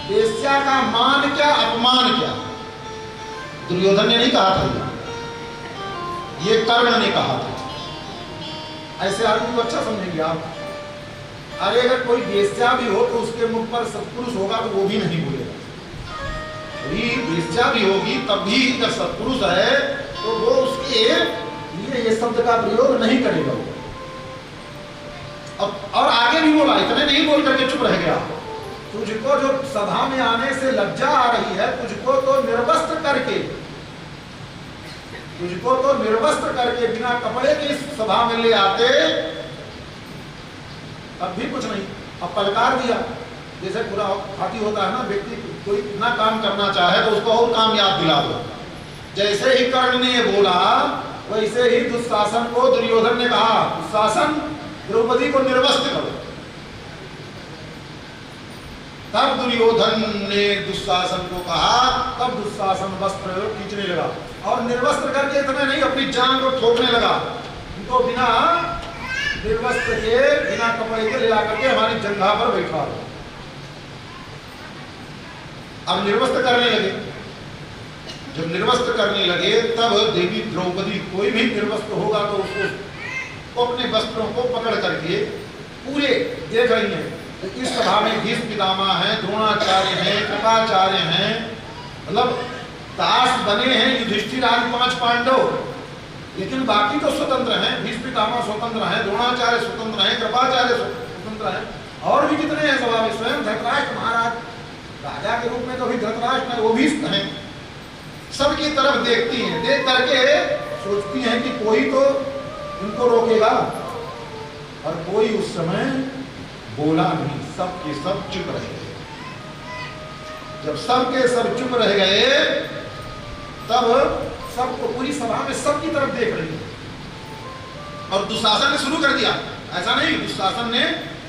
वेश्या का मान क्या अपमान क्या? दुर्योधन ने नहीं कहा था, ये कर्ण ने कहा था। ऐसे आदमी को अच्छा समझेंगे आप। अरे अगर कोई वेश्या भी हो तो उसके मुख पर सत्पुरुष होगा तो वो भी नहीं बोलेगा, भी वेश्या भी होगी तब भी जब सत्पुरुष है तो वो उसके लिए ये शब्द का प्रयोग नहीं करेगा। अब और आगे भी बोला, इतने नहीं बोल करके चुप रह गया। तुझको जो सभा में आने से लज्जा आ रही है, तुझको तो निर्वस्त्र करके, तुझको तो निर्वस्त्र करके बिना कपड़े के इस सभा में ले आते, अब भी कुछ नहीं। अब पलकार दिया, जैसे पूरा हाथी होता है ना, व्यक्ति कोई इतना काम करना चाहे तो उसको और काम याद दिला दो। जैसे ही कर्ण ने ये बोला वैसे ही दुशासन को दुर्योधन ने कहा, दुशासन द्रौपदी को निर्वस्त्र करो। तब दुर्योधन ने दुशासन को कहा, तब दुशासन वस्त्र खींचने लगा और निर्वस्त्र करके इतने नहीं अपनी जान को ठोकने लगा। उनको बिना निर्वस्त्र के, बिना कपड़े के ले करके हमारी जंघा पर बैठा दो। अब निर्वस्त्र करने लगे। जब निर्वस्त्र करने लगे तब देवी द्रौपदी, कोई भी निर्वस्त्र होगा तो उसको अपने वस्त्रों को पकड़ करके पूरे देख रही है। तो इस सभा में भीष्म पितामह हैं, द्रोणाचार्य हैं, कृपाचार्य हैं, मतलब दास बने हैं युधिष्ठिर आदि 5 पांडव, लेकिन बाकी तो स्वतंत्र हैं। भीष्म पितामह स्वतंत्र हैं, द्रोणाचार्य स्वतंत्र हैं, कृपाचार्य स्वतंत्र हैं, और भी कितने हैं सभा में। स्वयं धृतराष्ट्र महाराज राजा के रूप में तो भी धृतराष्ट्र है, वो भी हैं। सबकी तरफ देखती हैं, देख करके सोचती हैं कि कोई तो इनको रोकेगा, और कोई उस समय बोला नहीं। सब के सब चुप रह गए। जब सब के सब चुप रह गए तब सबको, पूरी सभा में सबकी तरफ देख रही है। और दुशासन ने शुरू कर दिया, ऐसा नहीं, दुशासन ने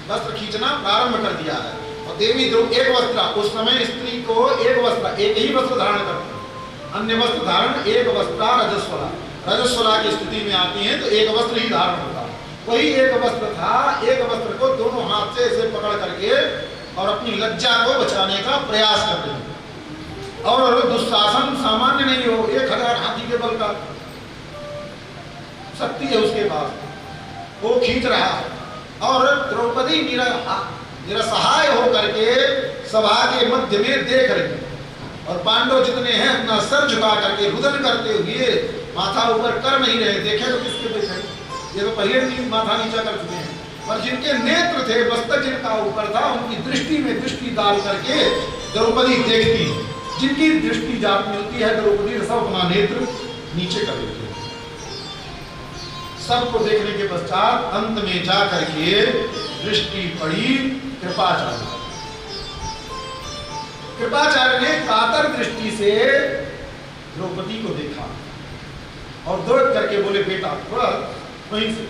वस्त्र खींचना प्रारंभ कर दिया है। और देवी द्रौपदी एक वस्त्र, उस समय स्त्री को एक वस्त्र, एक ही वस्त्र धारण करती है, अन्य वस्त्र धारण एक वस्त्र रजस्वला, रजस्वला की स्थिति में आती है तो एक वस्त्र ही धारण होता है। वही एक वस्त्र था, एक वस्त्र को दोनों हाथ से ऐसे पकड़ करके और अपनी लज्जा को बचाने का प्रयास कर रही है। और दुशासन सामान्य नहीं हो, 1000 हाथी के बल का शक्ति है उसके पास, वो खींच रहा है। और द्रौपदी निरसहाय होकर के सभा के मध्य में देख रही है। और पांडव जितने हैं अपना सर झुका करके रुदन करते हुए माथा ऊपर कर नहीं रहे। देखे तो किसके देखे, ये तो पहले भी माथा नीचा कर चुके हैं। और जिनके नेत्र थे, मस्तक जिनका ऊपर था, उनकी दृष्टि में दृष्टि डाल करके द्रौपदी देखती है। जिनकी दृष्टि जात मिलती है द्रौपदी सब अपना नेत्र नीचे कर देती है। सबको देखने के पश्चात अंत में जा करके दृष्टि पड़ी कृपाचार्य। कृपाचार्य ने कातर दृष्टि से द्रौपदी को देखा और दौड़ करके बोले, बेटा थोड़ा वहीं से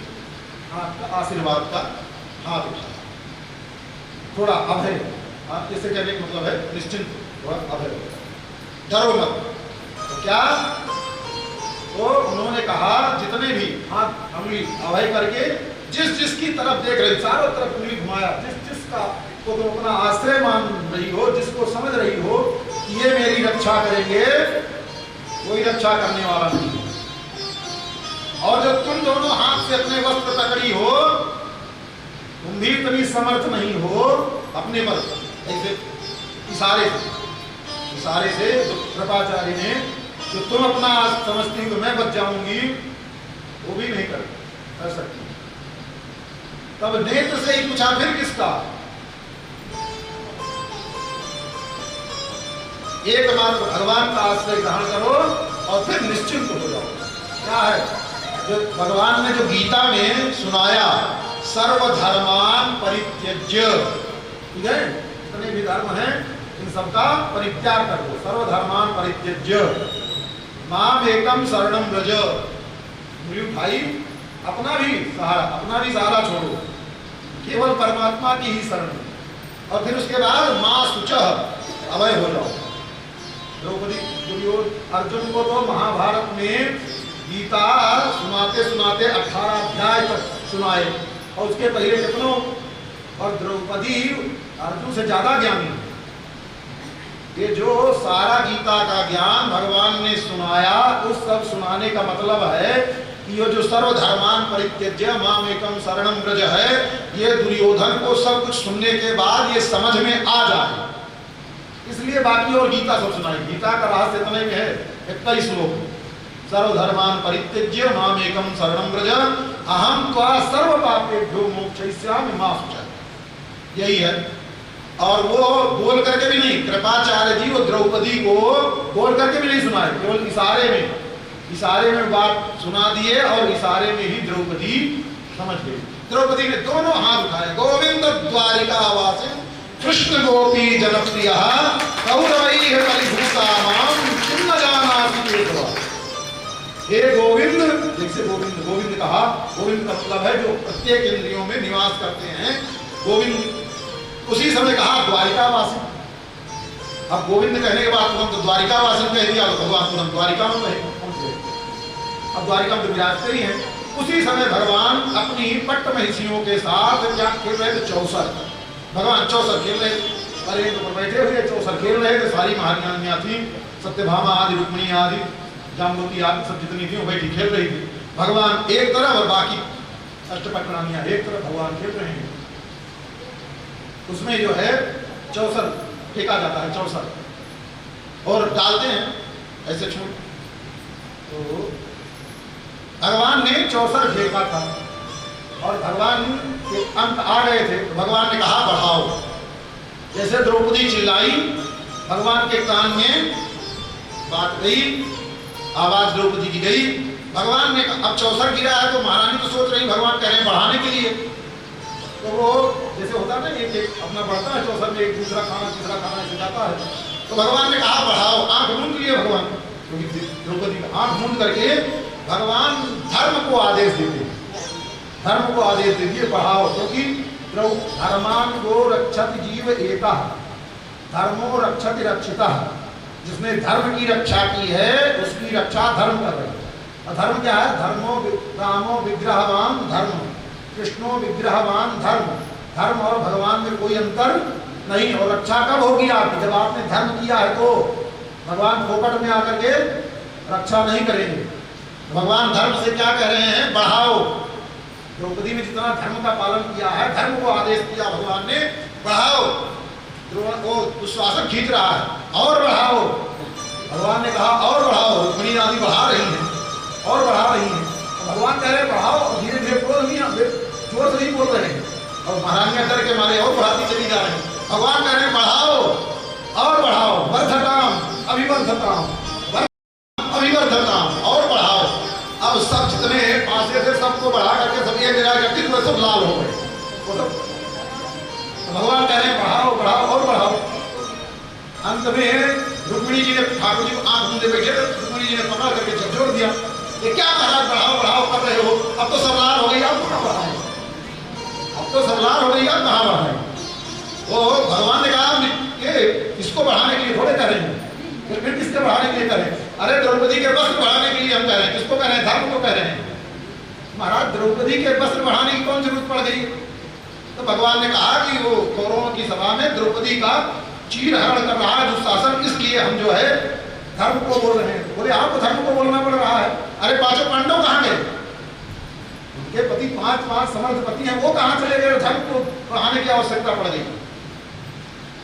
आशीर्वाद का हाथ उठाया, थोड़ा अभय, इसे कहने का मतलब है निश्चिंत, थोड़ा अभय, डरो मत। तो क्या, तो उन्होंने कहा जितने भी हाथ अंगुली अभय करके जिस जिसकी तरफ देख रही, चारों तरफ उंगली घुमाया, जिस जिसका को तो अपना आश्रय मान रही हो, जिसको समझ रही हो कि ये मेरी रक्षा करेंगे, कोई रक्षा करने वाला नहीं। और जब तुम दोनों हाथ से अपने वस्त्र पकड़ी हो, तुम भी इतनी समर्थ नहीं हो अपने पर ऐसे इशारे से कृपाचार्य ने, जो तुम अपना समझती हो मैं बच जाऊंगी, वो भी नहीं कर सकती। तब नेत्र से ही पूछा, फिर किसका? एकमात्र भगवान का आश्रय ग्रहण करो और फिर निश्चिंत हो जाओ। क्या है जो भगवान ने जो गीता में सुनाया, सर्वधर्मान परित्यज्य, ठीक है, जितने भी धर्म हैं इन सबका परित्याग कर दो। सर्वधर्मान परित्यज्य माम एकम शरणम व्रज। भाई अपना भी सहारा छोड़ो, केवल परमात्मा की ही शरण। और फिर उसके बाद मां शुचः अभय हो जाओ। द्रौपदी दुर्योधन अर्जुन को तो महाभारत में गीता सुनाते सुनाते 18 अध्याय तक सुनाए, और उसके पहले कितनों, और द्रौपदी अर्जुन से ज्यादा ज्ञानी। ये जो सारा गीता का ज्ञान भगवान ने सुनाया, उस सब सुनाने का मतलब है कि ये जो सर्वधर्मान परित्यज्य माम एकम शरणम व्रज है, ये दुर्योधन को सब कुछ सुनने के बाद ये समझ में आ जाए इसलिए बाकी और गीता सब सुनाई। गीता का रहस्य इतने में है, 21 श्लोक, सर्वधर्मान परित्यज्य माम एकम शरणं व्रज अहम त्वा सर्व पापेभ्यो मोक्षयिष्यामि मा शुचः। यही है। और वो बोल करके भी नहीं, कृपाचार्य जी वो द्रौपदी को बोल करके भी नहीं सुनाए, केवल इशारे में बात सुना दिए और इशारे में ही द्रौपदी समझ गई। द्रौपदी ने दोनों हाथ उठाए, गोविंद द्वारिकावासी कृष्ण गोपी जनप्रिय कौरवैः परिभूतानां किं न जानाति एकवा। हे गोविंद, जैसे गोविंद कहा, गोविंद का मतलब है जो प्रत्येक इंद्रियों में निवास करते हैं, गोविंद। उसी समय कहा द्वारिकावासी। अब गोविंद कहने के बाद तुरंत द्वारिकावासी कह दिया तो भगवान तुरंत द्वारिका में पहुंच गए। अब द्वारिका में तो विराजते ही हैं। उसी समय भगवान अपनी पट्ट महिषियों के साथ क्या खेल रहे थे, चौसर। भगवान चौसर खेल रहे, अरे पर बैठे हुए चौसर खेल रहे थे। सारी महारानियां थी, सत्यभामा आदि, रुक्मिणी आदि, जाम्बुवती आदि सब जितनी थी वो बैठी खेल रही थी। भगवान एक तरफ और बाकी अष्टपट रानियां एक तरफ भगवान खेल रहे हैं। उसमें जो है चौसर फेंका जाता है, चौसर और डालते हैं ऐसे छूट। तो भगवान ने चौसर फेंका था और भगवान के अंत आ गए थे, तो भगवान ने कहा बढ़ाओ। जैसे द्रौपदी चिल्लाई, भगवान के कान में बात गई, आवाज द्रौपदी की गई। भगवान ने अब चौसर गिरा है तो महारानी तो सोच रही भगवान कह रहे हैं बढ़ाने के लिए। तो वो जैसे होता है ना, एक अपना बढ़ता है चौसर में, एक दूसरा खाना तीसरा खाना ऐसे जाता है। तो भगवान ने कहा बढ़ाओ। आंख मूंद लिए भगवान, क्योंकि द्रौपदी का आंख मूंद करके भगवान धर्म को आदेश देते, धर्म को आदेश दे दिए बढ़ाओ। क्योंकि धर्मान को रक्षति जीव एका, धर्मो रक्षति रक्षिता। जिसने धर्म की रक्षा की है उसकी रक्षा धर्म कर रही है। और धर्म क्या है? धर्मो रामो विग्रहवान धर्म, कृष्णो विग्रहवान धर्म। धर्म और भगवान में कोई अंतर नहीं। और रक्षा कब होगी आपकी? जब आपने धर्म किया है तो। भगवान फोकट में आकर के रक्षा नहीं करेंगे। भगवान धर्म से क्या कह रहे हैं? बढ़ाओ। द्रौपदी ने जितना धर्म का पालन किया है, धर्म को आदेश दिया भगवान ने, बढ़ाओ। वो दुशासन खींच रहा है और बढ़ाओ। भगवान ने कहा और बढ़ाओ। रुक्मिणी आदि बढ़ा रही हैं और बढ़ा रही हैं। भगवान कह रहे बढ़ाओ, धीरे धीरे बोल नहीं, जोर से नहीं बोल रहे हैं। और महारानियां डर के मारे और बढ़ाती चली जा रही हैं। भगवान कह रहे बढ़ाओ और बढ़ाओ, वर्धताम अभिवर्धताम, अभिवर्धताम, और बढ़ाओ। अब सब जितने पासे थे सबको बढ़ा करके सब एक जगह इकट्ठे हुए, सब लाल हो गए। भगवान कह रहे हैं बढ़ाओ बढ़ाओ और बढ़ाओ। अंत में रुक्मिणी जी ने ठाकुर जी को आंख मूंदे बैठे थे, रुक्मिणी जी ने पकड़ करके झकझोर दिया। ये क्या महाराज बढ़ाओ बढ़ाओ कर रहे हो? अब तो सब लाल हो गई, अब कहाँ बढ़ाएं? अब तो सब लाल हो गई, अब कहाँ बढ़ाएं? वो भगवान ने कहा ये इसको बढ़ाने के लिए थोड़े कर रहे हैं, फिर किसके बढ़ाने के लिए करें? अरे द्रौपदी के वस्त्र बढ़ाने के लिए हम कह रहे हैं। किसको कह रहे हैं? धर्म को कह रहे हैं। महाराज द्रौपदी के वस्त्र बढ़ाने की कौन जरूरत पड़ गई? तो भगवान ने कहा कि वो कौरवों की सभा में द्रौपदी का चीरहरण कर रहा है दुशासन, इसलिए हम जो है धर्म को बोल रहे हैं। बोले आपको धर्म को बोलना पड़ रहा है? अरे पांचों पांडव कहाँ गए? उनके पति पांच समर्थ पति हैं, वो कहाँ चले गए? धर्म को बढ़ाने की आवश्यकता पड़ गई।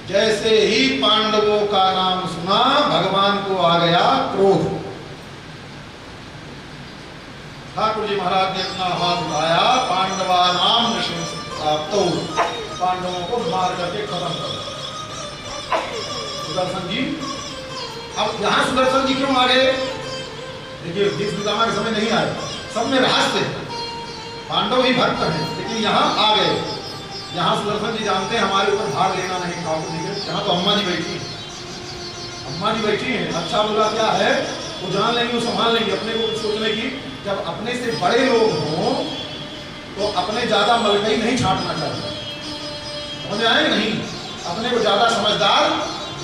जैसे ही पांडवों का नाम सुना भगवान को आ गया क्रोध। ठाकुर जी महाराज ने अपना हाथ उठाया, पांडवा नाम तो पांडवों को मार करके खत्म कर दिया। सुदर्शन जी, अब यहाँ सुदर्शन जी क्यों आ गए? देखिए भीष्म पितामह के समय नहीं आए, सब में रहस्य है। पांडव ही भक्त हैं, लेकिन यहाँ आ गए। यहाँ सुदर्शन जी जानते हैं हमारे ऊपर भार लेना नहीं ठाकुर जी के। यहाँ तो अम्मा जी बैठी हैं, अम्मा जी बैठी हैं। अच्छा बोला क्या है वो जान लेंगे, वो संभाल लेंगे। अपने को सोचने की, जब अपने से बड़े लोग हों तो अपने ज्यादा मलकई नहीं छाटना चाहिए, समझ आए? नहीं, अपने को ज्यादा समझदार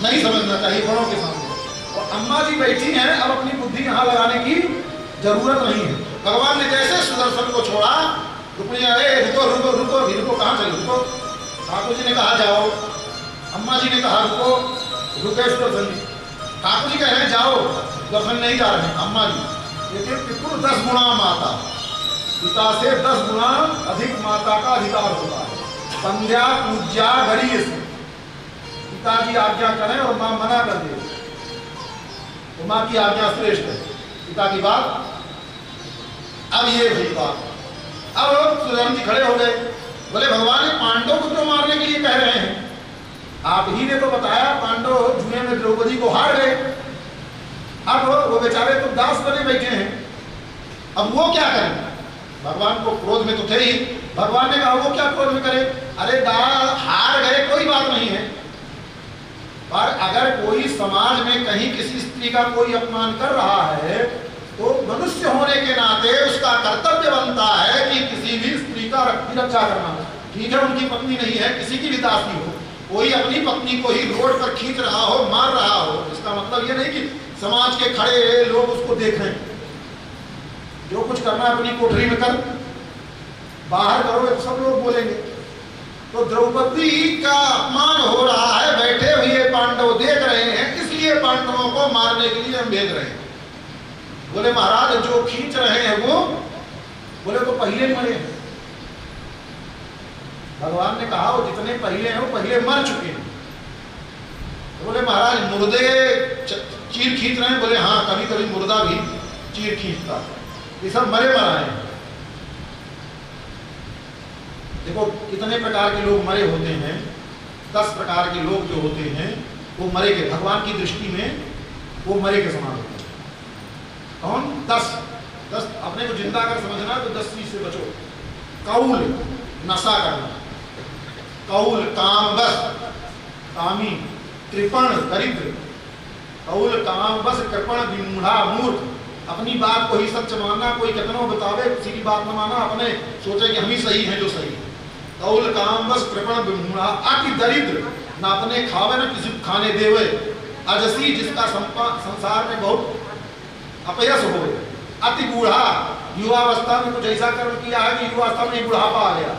नहीं समझना चाहिए बड़ों के सामने। और अम्मा जी बैठी हैं, अब अपनी बुद्धि यहाँ लगाने की जरूरत नहीं है। भगवान ने जैसे सुदर्शन को छोड़ा, रुक्मिणी रुको रुको रुको, रुको कहाँ चले? रुको। ठाकुर जी ने कहा जाओ, अम्मा जी ने कहा रुको, रुके सुदर्शन जी। ठाकुर जी कह रहे हैं जाओ, सुदर्शन नहीं जा रहे हैं। अम्मा जी, लेकिन पितृ 10 गुणा माता, पिता से 10 गुणा अधिक माता का अधिकार होता है। संध्या पूज्या घड़ी से पिताजी आज्ञा करें और माँ मना कर दे तो माँ की आज्ञा श्रेष्ठ है, पिता की बात। अब ये हुई बात। अब सुदाम जी खड़े हो गए, बोले भगवान पांडव को क्यों मारने के लिए कह रहे हैं? आप ही ने तो बताया पांडव जुए में द्रौपदी को हार गए, अब वो बेचारे तो दास बने बैठे हैं, अब वो क्या करें? भगवान को क्रोध में तो थे ही, भगवान ने कहा वो क्या क्रोध में करे? अरे हार गए कोई बात नहीं है, पर अगर कोई समाज में कहीं किसी स्त्री का कोई अपमान कर रहा है तो मनुष्य होने के नाते उसका कर्तव्य बनता है कि किसी भी स्त्री का रक्षा करना। ठीक है उनकी पत्नी नहीं है, किसी की भी दासी हो, कोई अपनी पत्नी को ही रोड पर खींच रहा हो, मार रहा हो, इसका मतलब ये नहीं कि समाज के खड़े लोग उसको देख रहे हैं। जो कुछ करना है अपनी कोठरी में कर, बाहर करोगे तो सब लोग बोलेंगे। तो द्रौपदी का अपमान हो रहा है, बैठे हुए पांडव देख रहे हैं, इसलिए पांडवों को मारने के लिए हम भेज रहे हैं। बोले महाराज जो खींच रहे हैं वो, बोले तो पहले मरे हैं। भगवान ने कहा वो जितने पहले हैं वो पहले मर चुके हैं। तो बोले महाराज मुर्दे चीर खींच रहे हैं? बोले हाँ, कभी कभी मुर्दा भी चीर खींचता है, ये सब मरे मराए हैं। देखो कितने प्रकार के लोग मरे होते हैं, 10 प्रकार के लोग जो होते हैं वो मरे के, भगवान की दृष्टि में वो मरे के समान होते हैं। कौन? 10 अपने को जिंदा कर समझना तो 10 चीज से बचो। कौल नशा करना, कौल काम बस कामी, कृपण दरिद्र, कौल काम बस कृपण विमूढ़ा मूर्ख, अपनी बात को ही सच मानना, कोई कितनों बतावे किसी की बात न माना, अपने सोचे कि हम ही सही हैं जो सही है। कौल काम बस कृपण विमूढ़ा, अति दरिद्र, ना अपने खावे ना किसी को खाने देवे, अजसी जिसका संसार में बहुत अपयश हो, अति बूढ़ा, युवावस्था में कुछ ऐसा कर्म किया है कि युवावस्था में बुढ़ापा आ गया,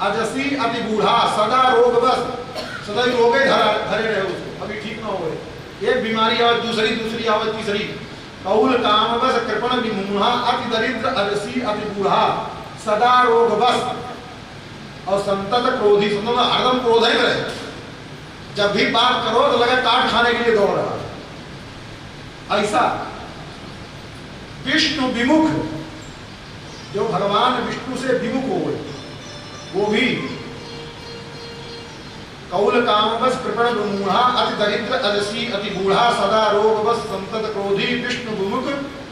अजसी अति बूढ़ा, सदा रोग बस, सदा ही रोगे धरे रहे उसको, अभी ठीक ना हो, एक बीमारी आवे दूसरी आवे तीसरी। कौल काम बस कृपण विमूढ़ा, अति दरिद्र, अजसी अति बूढ़ा, सदा रोग बस, और संतत क्रोधी, हरदम क्रोध ही रहे, जब भी बात करो तो लगे काट खाने के लिए दौड़ रहा। ऐसा विष्णु विमुख, जो भगवान विष्णु से विमुख हो गए, वो भी कौल काम बस कृपण विमूढ़ा, अति दरिद्र, अजसी अति बूढ़ा, सदा रोग बस, संतत क्रोधी, विष्णु विमुख,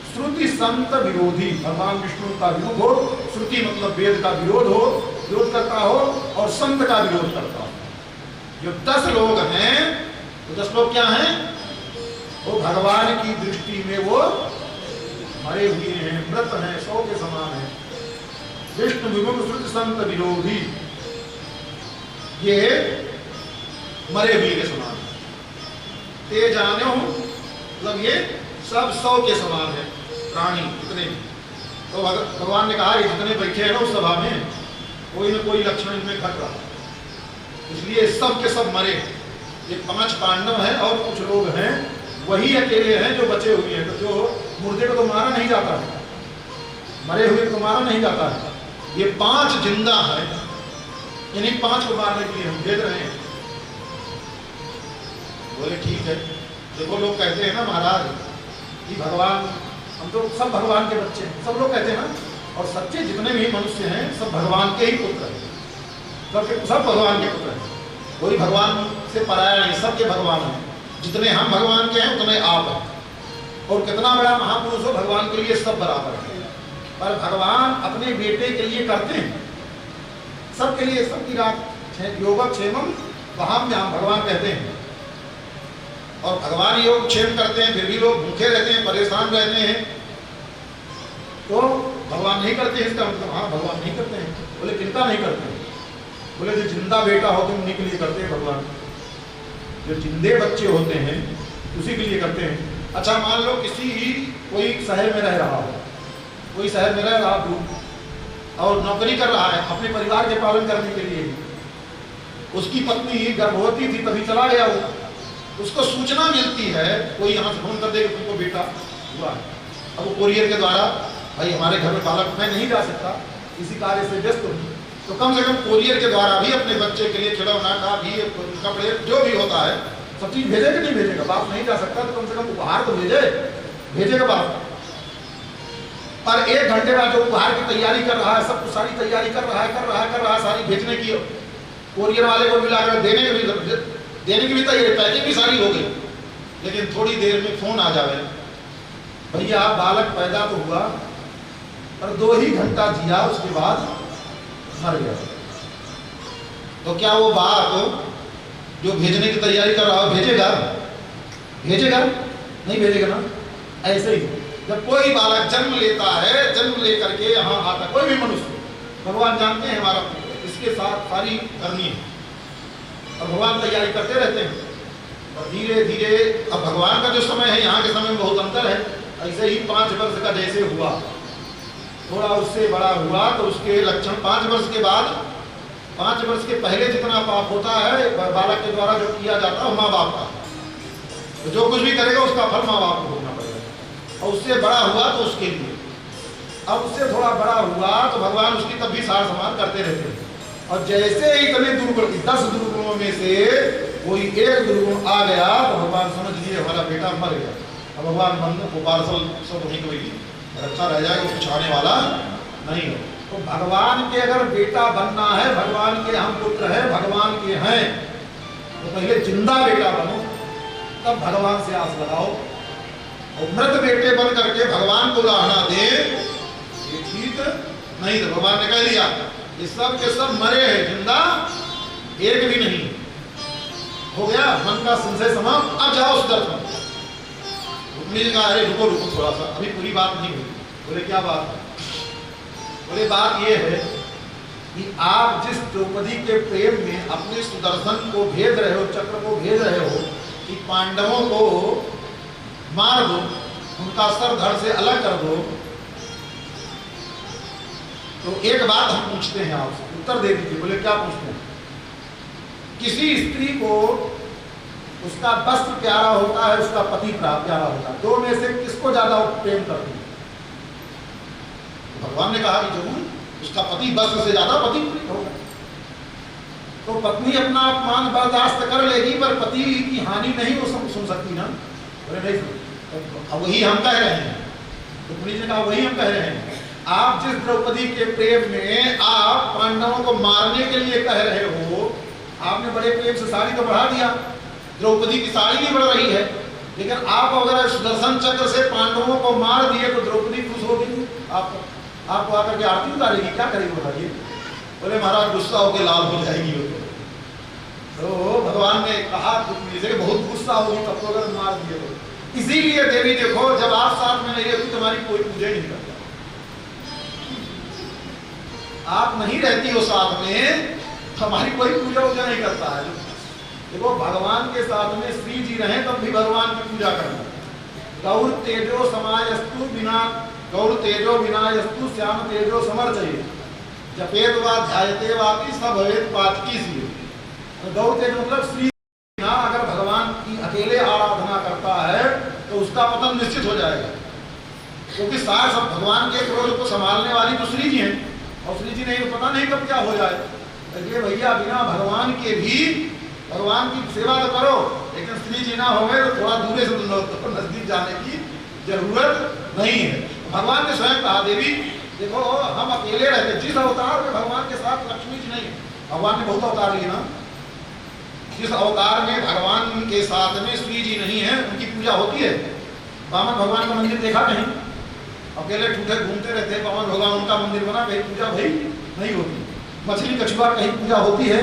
श्रुति संत विरोधी, भगवान विष्णु का विमुख हो, श्रुति मतलब वेद का विरोध करता हो, और संत का विरोध करता हो। जो 10 लोग हैं, तो 10 लोग क्या हैं? वो भगवान की दृष्टि में वो मरे हुए हैं, मृत हैं, 100 के समान है। विष्णु विमुख श्रुति संत विरोधी, ये मरे हुए के समान है। ते जानो मतलब ये सब 100 के समान है प्राणी जितने भी। तो भगवान ने कहा ये जितने बैठे हैं ना उस सभा में, कोई न कोई लक्षण इनमें घट रहा, इसलिए सब के सब मरे। ये 5 पांडव हैं और कुछ लोग हैं, वही अकेले हैं जो बचे हुए हैं। तो जो मुर्दे को तो मारा नहीं जाता है, मरे हुए को मारा नहीं जाता है, ये 5 जिंदा हैं, इन्हीं 5 को मारने के लिए हम भेज रहे हैं। बोले ठीक है। देखो लोग कहते हैं ना महाराज कि भगवान, हम तो सब भगवान के बच्चे हैं, सब लोग कहते हैं ना, और सच्चे जितने भी मनुष्य हैं सब भगवान के ही पुत्र हैं, सब भगवान के पुत्र हैं, कोई भगवान से पराया नहीं, सबके भगवान हैं। जितने हम भगवान के हैं उतने आप हैं, और कितना बड़ा महापुरुष हो भगवान के लिए सब बराबर है। पर भगवान अपने बेटे के लिए करते हैं, सबके लिए, सबकी रात योगक्षेमम वहाम्याम भगवान कहते हैं। और भगवान योगक्षेम करते हैं, फिर भी लोग भूखे रहते हैं, परेशान रहते हैं, तो भगवान नहीं करते हैं, इसका मतलब हाँ भगवान नहीं करते हैं। बोले किनका नहीं करते हैं? बोले जो जिंदा बेटा हो तो उन्हीं के लिए करते हैं भगवान, जो जिंदे बच्चे होते हैं उसी के लिए करते हैं। अच्छा मान लो किसी ही कोई शहर में रह रहा हो, कोई शहर में रह रहा दूर और नौकरी कर रहा है अपने परिवार के पालन करने के लिए, उसकी पत्नी गर्भवती थी तभी चला गया वो, उसको सूचना मिलती है, कोई यहाँ से फोन कर दे कि तुमको बेटा हुआ है, अब वो कोरियर के द्वारा भाई हमारे घर में बालक, मैं नहीं जा सकता इसी कार्य से व्यस्त हूँ, तो कम से कम कोरियर के द्वारा भी अपने बच्चे के लिए खिलौना का भी, कपड़े जो भी होता है सब चीज भेजे कि नहीं भेजेगा? बाप नहीं जा सकता तो कम से कम उपहार तो भेजेगा बाप। पर 1 घंटे बाद जो उपहार की तैयारी कर रहा है, सब कुछ सारी तैयारी कर रहा है सारी भेजने की, कोरियर वाले को मिला कर देने की भी तैयारी, पैकिंग भी सारी हो गई, लेकिन थोड़ी देर में फोन आ जावे, भैया बालक पैदा तो हुआ पर 2 ही घंटा जिया, उसके बाद मर गया। तो क्या वो बाप जो भेजने की तैयारी कर रहा है भेजेगा? नहीं भेजेगा ना। ऐसे ही जब कोई बालक जन्म लेता है, जन्म लेकर के यहाँ आता, कोई भी मनुष्य, भगवान जानते हैं हमारा इसके साथ सारी करनी है और भगवान तैयारी करते रहते हैं। और धीरे धीरे अब भगवान का जो समय है, यहाँ के समय में बहुत अंतर है। ऐसे ही 5 वर्ष का जैसे हुआ, थोड़ा उससे बड़ा हुआ तो उसके लक्षण 5 वर्ष के बाद, 5 वर्ष के पहले जितना पाप होता है बालक के द्वारा जो किया जाता है माँ बाप का, तो जो कुछ भी करेगा उसका फल माँ बाप को भोगना पड़ेगा। और उससे बड़ा हुआ तो उसके लिए, अब उससे थोड़ा बड़ा हुआ तो भगवान उसकी तब भी सार संभाल करते रहते हैं। और जैसे ही इतने दुर्गुण, 10 दुर्गुणों में से कोई 1 दुर्गुण आ गया तो भगवान समझ लिए हमारा बेटा मर गया। अब भगवान बंद को पार्सल सब वहीं कोई रखा रह जाएगा, कुछ आने वाला नहीं हो। तो भगवान के अगर बेटा बनना है, भगवान के हम पुत्र हैं, भगवान के हैं, तो पहले जिंदा बेटा बनो, तब भगवान से आस लगाओ। और मृत बेटे बन करके भगवान को लाहना दे, ये ठीक नहीं। तो भगवान ने कह दिया ये सब के सब मरे हैं, जिंदा एक भी नहीं। हो गया मन का संशय समाप्त, अब जाओ उस दर्शन। रुक्मिणी जी कहा अरे रुको थोड़ा सा, अभी पूरी बात नहीं हुई। बोले क्या बात है? बोले बात ये है कि आप जिस द्रौपदी के प्रेम में अपने सुदर्शन को भेज रहे हो, चक्र को भेज रहे हो कि पांडवों को मार दो, उनका सर धड़ से अलग कर दो, तो एक बात हम पूछते हैं आपसे, उत्तर दे दीजिए। बोले क्या पूछते हैं? किसी स्त्री को उसका वस्त्र प्यारा होता है, उसका पति प्यारा होता है, 2 में से किसको ज्यादा प्रेम करती है? भगवान ने कहा कि जरूर उसका पति वस्त्र से ज्यादा पति प्रिय होगा। तो पत्नी अपना अपमान बर्दाश्त कर लेगी पर पति की हानि नहीं वो सुन सकती ना। बोले नहीं, अब वही हम कह रहे हैं। रुक्मिणी ने कहा वही हम कह रहे हैं। आप जिस द्रौपदी के प्रेम में आप पांडवों को मारने के लिए कह रहे हो, आपने बड़े प्रेम से साड़ी तो बढ़ा दिया, द्रौपदी की साड़ी भी बढ़ रही है, लेकिन आप अगर सुदर्शन चक्र से पांडवों को मार दिए तो द्रौपदी खुश होगी, आपको आकर के आरती उतारेगी, क्या करेगी बताइए? बोले महाराज गुस्सा होकर लाल हो जाएगी वो। तो भगवान ने कहा रुक्मिणी से बहुत गुस्सा होगी तब तो अगर मार दिए तो। इसीलिए देवी देखो जब आप साथ में नहीं रहती तुम्हारी कोई पूजा नहीं करता, आप नहीं रहती हो साथ में, हमारी कोई पूजा नहीं करता है। देखो भगवान के साथ में श्री जी रहे तब भी भगवान की पूजा करना। गौर तेजो समायस्तु बिना, गौर तेजो विनायस्तु श्याम तेजो समर्चये, जपेत वा ध्यायते वापि सब भवेत पातकी सी। गौर तेज मतलब श्री ना अगर भगवान की अकेले आराधना करता है तो उसका पतन निश्चित हो जाएगा, क्योंकि सार सब भगवान के क्रोध को संभालने वाली तो श्री जी हैं, और श्री जी नहीं पता नहीं कब क्या हो जाए। इसलिए भैया बिना भगवान के भी भगवान की सेवा तो करो, लेकिन श्री जी ना हो गए तो थोड़ा दूर से नजदीक जाने की जरूरत नहीं है। भगवान ने स्वयं कहा देवी देखो हम अकेले रहते, जिस अवतार में भगवान के साथ लक्ष्मी जी नहीं, भगवान ने बहुत अवतार लिए ना, जिस अवतार में भगवान के साथ में श्री जी नहीं है उनकी पूजा होती है। वामन भगवान का मंदिर देखा नहीं, अकेले ठूठे घूमते रहते हैं, वामन भगवान उनका मंदिर बना, कहीं पूजा भाई नहीं होती। मछली कछुआ कहीं पूजा होती है,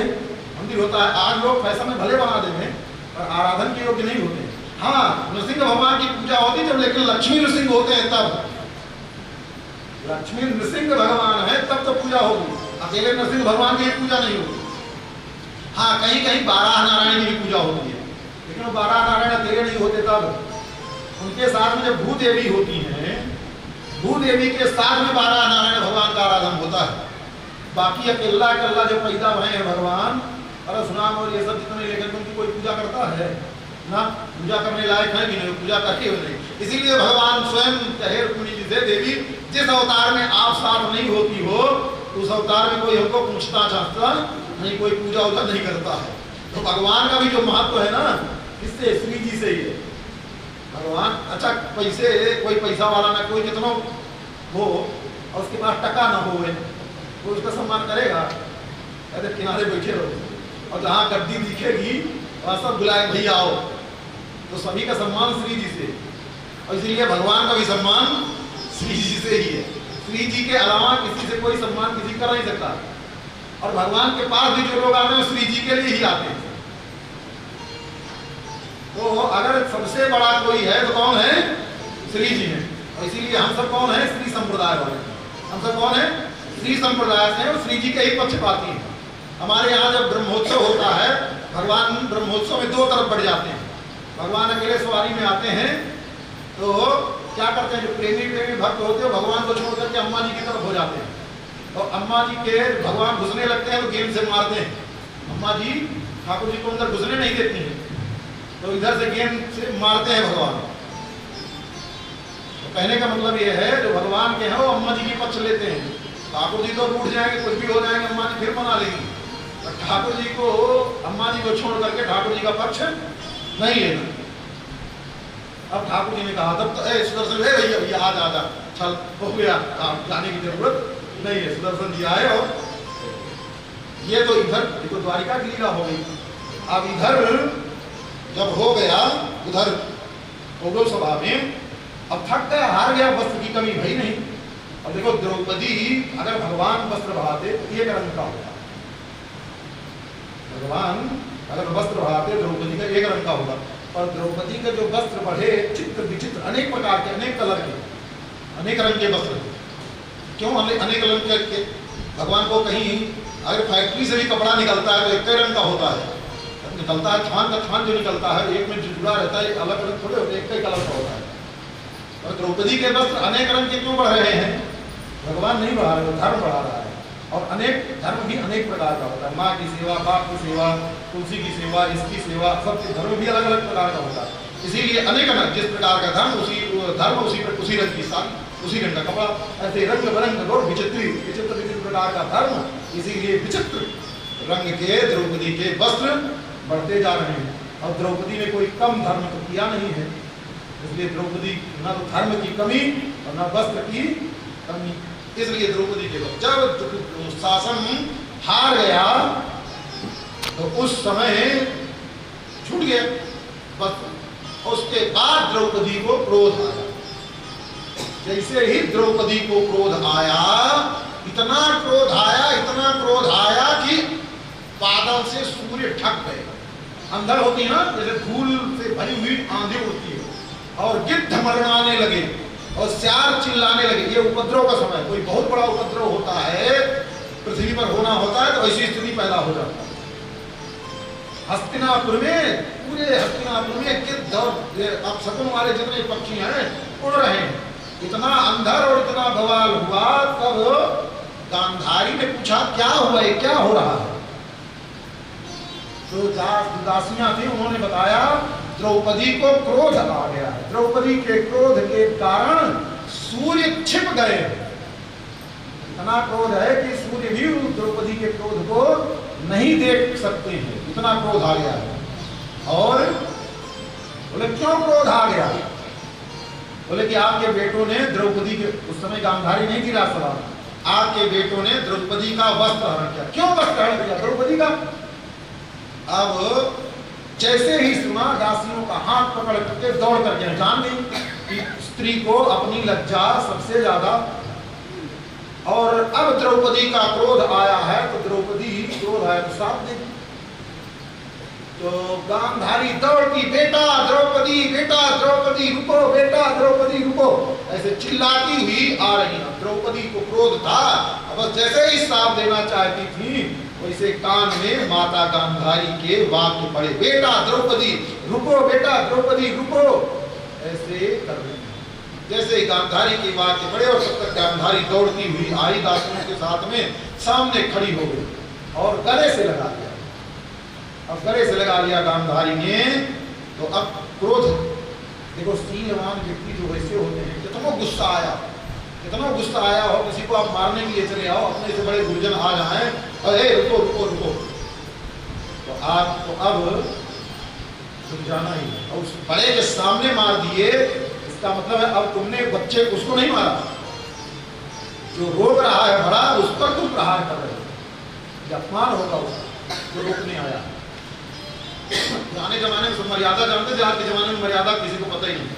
मंदिर होता है। आज लोग फैशन में भले बना देते हैं पर आराधन के योग्य नहीं होते। हाँ नृसिंह भगवान की पूजा होती है जब, लेकिन लक्ष्मी नृसिंह होते हैं तब, लक्ष्मी नृसिंह भगवान है तब तो पूजा होगी, अकेले नृसिंह भगवान की पूजा नहीं होगी। हाँ कहीं कहीं 12 नारायण की भी पूजा होती है, लेकिन वो 12 नारायण अकेले नहीं होते तब उनके साथ में जब भूदेवी होती हैं, भूदेवी के साथ में 12 नारायण भगवान का आराधन होता है। बाकी अकेला अकेला जो पैदा भय है भगवान परशुराम और ये सब जितने, लेकिन उनकी कोई पूजा करता है ना, पूजा करने लायक है भी नहीं, पूजा करके हुए नहीं। इसीलिए भगवान स्वयं कहे रुक्मिणी जी से देवी जिस अवतार में आप साथ नहीं होती हो तो उस अवतार में कोई हमको पूछता चाहता नहीं, कोई पूजा उजा नहीं करता है। तो भगवान का भी जो महत्व है ना, किससे? श्री जी से ही है। भगवान अच्छा पैसे, कोई पैसा वाला ना, कोई कितना हो और उसके पास टका ना हो, कोई उसका सम्मान करेगा? अरे किनारे बैठे रहो, और जहाँ गद्दी दिखेगी वहाँ सब बुलाए भैया आओ। तो सभी का सम्मान श्री जी से, और इसीलिए भगवान का भी सम्मान श्री जी से ही है। श्री जी के अलावा किसी से कोई सम्मान किसी कर नहीं सकता। और भगवान के पास भी जो लोग आते हैं श्री जी के लिए ही आते हैं। तो अगर सबसे बड़ा कोई है तो कौन है? श्री जी है। और इसीलिए हम सब कौन है? श्री संप्रदाय वाले। हम सब कौन है? श्री संप्रदाय से, और श्री जी के ही पक्षपाती हैं। हमारे यहाँ जब ब्रह्मोत्सव होता है, भगवान ब्रह्मोत्सव में दो तरफ बढ़ जाते हैं। भगवान अकेले सवारी में आते हैं तो क्या करते हैं? जो प्रेमी भक्त होते हैं भगवान को छोड़ करके अम्मा जी की तरफ हो जाते हैं, और अम्मा जी के भगवान घुसने लगते हैं तो गेंद से मारते हैं। अम्मा जी ठाकुर जी को अंदर घुसने नहीं देती हैं, तो इधर से गेंद से मारते हैं भगवान। तो कहने का मतलब ये है, जो भगवान के हैं वो अम्मा जी की पक्ष लेते हैं। ठाकुर जी तो रूठ जाएंगे, कुछ भी हो जाएंगे, अम्मा जी फिर मना लेंगी। ठाकुर जी को, अम्मा जी को छोड़ करके ठाकुर जी का पक्ष नहीं लेना। अब ठाकुर जी ने कहा तब तो सुदर्शन भैया भैया आज आजा, चल हो गया, जाने की जरूरत नहीं है। सुदर्शन जी आए, और ये तो इधर देखो द्वारिका की लीला हो गई। अब इधर जब हो गया, उधर कौरव सभा में अब थक गया, हार गया, वस्त्र की कमी भई नहीं। अब देखो द्रौपदी अगर भगवान वस्त्र बढ़ाते तो एक रंग का होता, भगवान अगर वस्त्र बढ़ाते द्रौपदी का एक रंग का होगा। और द्रौपदी के जो वस्त्र बढ़े चित्र विचित्र, अनेक प्रकार के, अनेक कलर के, अनेक रंग के वस्त्र। क्यों अनेक रंग के? भगवान को कहीं अगर फैक्ट्री से भी कपड़ा निकलता है तो एक रंग का होता है, निकलता है थान का, थान जो निकलता है एक में जुड़ा रहता है, अलग अलग थोड़े होते, एक कलर का होता है। और द्रौपदी के वस्त्र अनेक रंग के क्यों बढ़ रहे हैं? भगवान नहीं बढ़ा रहे, धर्म बढ़ा रहा है। और अनेक धर्म भी अनेक प्रकार का होता है। माँ की सेवा, बाप की सेवा, तुलसी की सेवा, इसकी सेवा, सबके धर्म भी अलग अलग प्रकार का होता है। इसीलिए अनेक अनेक जिस प्रकार का धर्म उसी रंग की साड़ी, उसी रंग का कपड़ा, ऐसे रंग बरंग और विचित्र विचित्र प्रकार का धर्म, इसीलिए विचित्र रंग के द्रौपदी के वस्त्र बढ़ते जा रहे हैं। और द्रौपदी ने कोई कम धर्म तो किया नहीं है, इसलिए द्रौपदी न तो धर्म की कमी और न वस्त्र की कमी। इसलिए द्रौपदी के वक्त जब शासन हार गया तो उस समय छूट गया वस्त्र। उसके बाद द्रौपदी को क्रोध आया। जैसे ही द्रौपदी को क्रोध आया, इतना क्रोध आया कि बादल से सूर्य ढक गए। अंधड़ होती है ना, जैसे धूल से भरी हुई आंधी उड़ती है, और गिद्ध मरड़ाने लगे और स्यार चिल्लाने लगे। ये उपद्रव का समय, कोई बहुत बड़ा उपद्रव होता है, पृथ्वी पर होना होता है तो ऐसी स्थिति पैदा हो जाता है। हस्तिनापुर में, पूरे हस्तिनापुर में गिद्ध और अपशकुन वाले जितने पक्षी हैं उड़ रहे हैं। इतना अंधर और इतना बवाल हुआ, तब गांधारी ने पूछा क्या हुआ है, क्या हो रहा है? तो दासियां थी, उन्होंने बताया द्रौपदी को क्रोध आ गया है। द्रौपदी के क्रोध के कारण सूर्य छिप गए। इतना क्रोध है कि सूर्य भी द्रौपदी के क्रोध को नहीं देख सकते हैं, इतना क्रोध आ गया है। और बोले क्यों क्रोध आ गया? बोले कि आपके बेटों ने द्रौपदी के, उस समय गांधारी नहीं थी राजसभा, आपके बेटों ने द्रौपदी का वस्त्र हरण किया। क्यों वस्त्र हरण किया द्रौपदी का? अब जैसे ही सुना, दासियों का हाथ पकड़ करके दौड़ करके जान गई कि स्त्री को अपनी लज्जा सबसे ज्यादा। और अब द्रौपदी का क्रोध आया है तो द्रौपदी क्रोध आया तो साथ देगी। तो गांधारी दौड़ती, बेटा द्रौपदी, बेटा द्रौपदी रुको, बेटा द्रौपदी रुको, ऐसे चिल्लाती हुई आ रही है। द्रौपदी को क्रोध था, अब जैसे ही साथ देना चाहती थी वैसे कान में माता गांधारी के वाक्य पड़े, बेटा द्रौपदी रुको, बेटा द्रौपदी रुको, ऐसे कर रही। जैसे ही गांधारी के वाक्य पड़े और तब तक गांधारी दौड़ती हुई आई, दासियों के साथ में सामने खड़ी हो गई और गले से लगा लिया। अब गले से लगा लिया गांधारी ने, तो अब क्रोध देखो, स्त्रीवान व्यक्ति जो वैसे होते हैं, कितना गुस्सा आया, इतना गुस्सा आया हो, किसी को आप मारने के लिए चले आओ, अपने से बड़े गुरुजन आ जाएं और रुको रुको रुको, तो आपको अब समझाना ही है। और उस बड़े के सामने मार दिए, इसका मतलब है अब तुमने बच्चे उसको नहीं मारा, जो रोक रहा है बड़ा उस पर तुम प्रहार कर रहे हो, ये अपमान होगा उसका जो रोकने आया। पुराने जमाने में सब मर्यादा जानते थे, आज के जमाने में मर्यादा किसी को पता ही नहीं,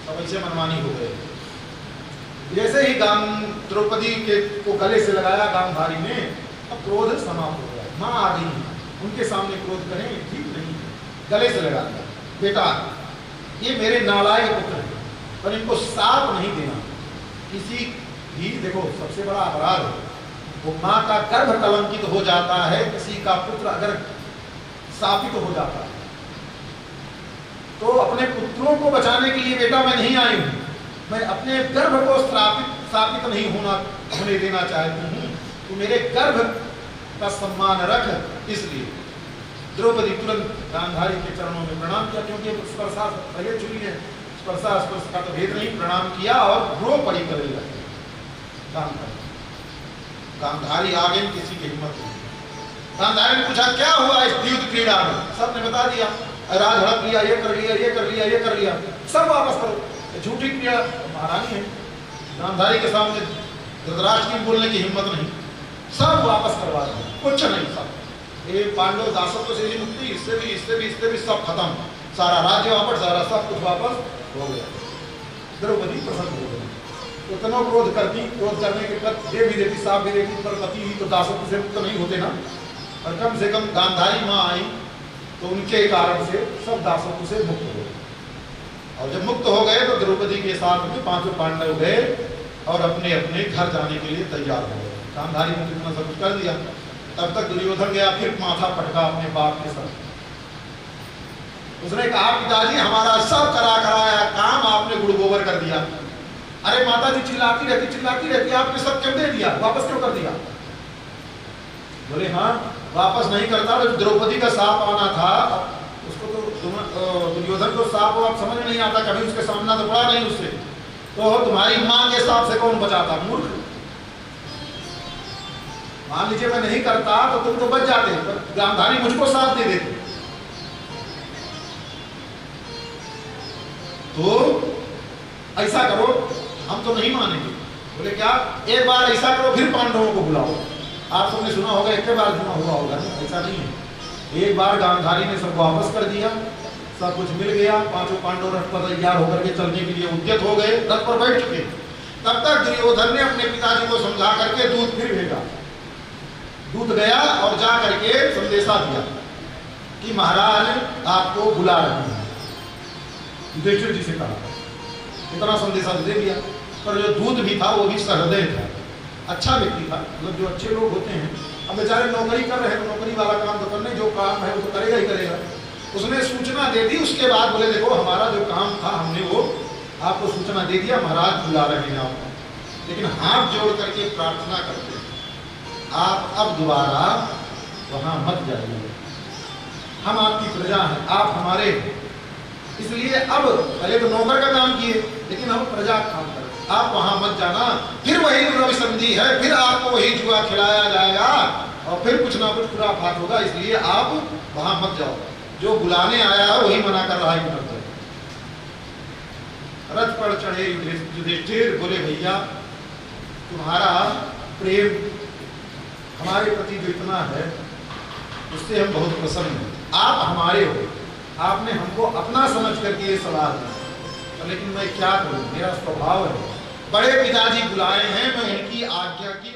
सब ऐसे मनमानी हो गए। जैसे ही द्रौपदी के को गले से लगाया गांधारी ने, अब क्रोध समाप्त हो गया। माँ आ गई, उनके सामने क्रोध करें ठीक नहीं, गले से लगा दिया, बेटा ये मेरे नालायक पुत्र हैं, पर इनको साप नहीं देना। किसी भी, देखो सबसे बड़ा अपराध है वो माँ का गर्भ कलंकित हो जाता है, किसी का पुत्र अगर शापित हो जाता है, तो अपने पुत्रों को बचाने के लिए बेटा मैं नहीं आई हूं, मैं अपने गर्भ को स्थापित नहीं होने देना चाहती हूँ, तो मेरे गर्भ का सम्मान रख। इसलिए द्रौपदी तुरंत गांधारी के चरणों में प्रणाम किया, क्योंकि स्पर्शा पहले चुनी है, स्पर्शा स्पर्श का तो भेद नहीं, प्रणाम किया और रो पड़ी करे लगे। गांधारी आगे किसी की हिम्मत नहीं। गांधारी ने पूछा क्या हुआ इस युद्ध क्रीड़ा में, सबने बता दिया, राज हड़प लिया, ये कर लिया, ये कर लिया, ये कर लिया, सब वापस करो, झूठी क्रिया। महारानी है, गांधारी के सामने धृतराष्ट्र की बोलने की हिम्मत नहीं, सब वापस करवा दो, कुछ नहीं, सब ये पांडव दासत्व से ही मुक्ति, इससे भी सब खत्म, सारा राज्य वापस, सारा सब कुछ वापस हो गया। द्रौपदी प्रसन्न हो गई, उतना क्रोध करती, क्रोध करने के बाद दे भी देती, साफ भी देती, पर पति ही तो दासत्व से मुक्त नहीं होते ना, और कम से कम गांधारी माँ आई तो उनके कारण से सब दासत्व से मुक्त हो गए। और जब मुक्त हो गए तो द्रौपदी के साथ में पांचों पांडव गए और अपने अपने घर जाने के लिए तैयार हो गए। गांधारी ने इतना सब कुछ कर दिया, तब तक दुर्योधन गया, फिर माथा पटका अपने बाप के साथ। उसने कहा पिताजी हमारा सब कराया काम आपने गुड़ गोबर कर दिया। अरे माता जी चिल्लाती रहती, आपने सब क्यों दे दिया, वापस क्यों कर दिया? बोले हाँ वापस नहीं करता, तो द्रौपदी का साप आना था, उसको तो दुर्योधन को साप आप समझ में नहीं आता, कभी उसके सामना तो पड़ा नहीं उससे, तो तुम्हारी माँ के साप से कौन बचाता, मूर्ख। मान लीजिए मैं नहीं करता तो तुम तो बच जाते, पर गांधारी मुझको साथ दे देते। तो ऐसा करो, हम तो नहीं मानेंगे। बोले क्या? एक बार ऐसा करो, फिर पांडवों को बुलाओ। आप सबने सुना होगा, एक बार सुना हुआ होगा, ऐसा नहीं है। एक बार गांधारी ने सबको वापस कर दिया, सब कुछ मिल गया, पांचों पांडव रथ पर तैयार होकर के चलने के लिए उद्यत हो गए, रथ पर बैठ चुके। तब तक दुर्योधन ने अपने पिताजी को समझा करके दूध फिर भेजा। दूध गया और जा करके संदेशा दिया कि महाराज आपको बुला रहे हैं। युधिष्ठिर जी से कहा, इतना संदेशा दे दिया। पर जो दूध भी था वो भी सहृदय था, अच्छा व्यक्ति था, मतलब जो अच्छे लोग होते हैं। अब बेचारे नौकरी कर रहे हैं, नौकरी वाला काम तो करने, जो काम है वो तो करेगा ही करेगा। उसने सूचना दे दी, उसके बाद बोले देखो हमारा जो काम था हमने वो आपको सूचना दे दिया, महाराज बुला रहे हैं आपको, लेकिन हाथ जोड़ करके प्रार्थना करते हैं आप अब दोबारा वहां मत जाइए, हम आपकी प्रजा हैं, आप हमारे, इसलिए अब पहले तो नौकर का काम किए, लेकिन अब प्रजा का काम करें, आप वहां मत जाना। फिर वही रवि संधि है, फिर आपको वही जुआ खिलाया जाएगा और फिर कुछ ना कुछ खुराफात होगा, इसलिए आप वहां मत जाओ। जो बुलाने आया है वही मना कर रहा है। रथ पर चढ़े युधिष्ठिर बोले भैया तुम्हारा प्रेम हमारे प्रति जो इतना है उससे हम बहुत प्रसन्न हैं, आप हमारे हो, आपने हमको अपना समझ करके ये सलाह दी, लेकिन मैं क्या करूं, मेरा स्वभाव है, बड़े पिताजी बुलाए हैं, मैं इनकी आज्ञा की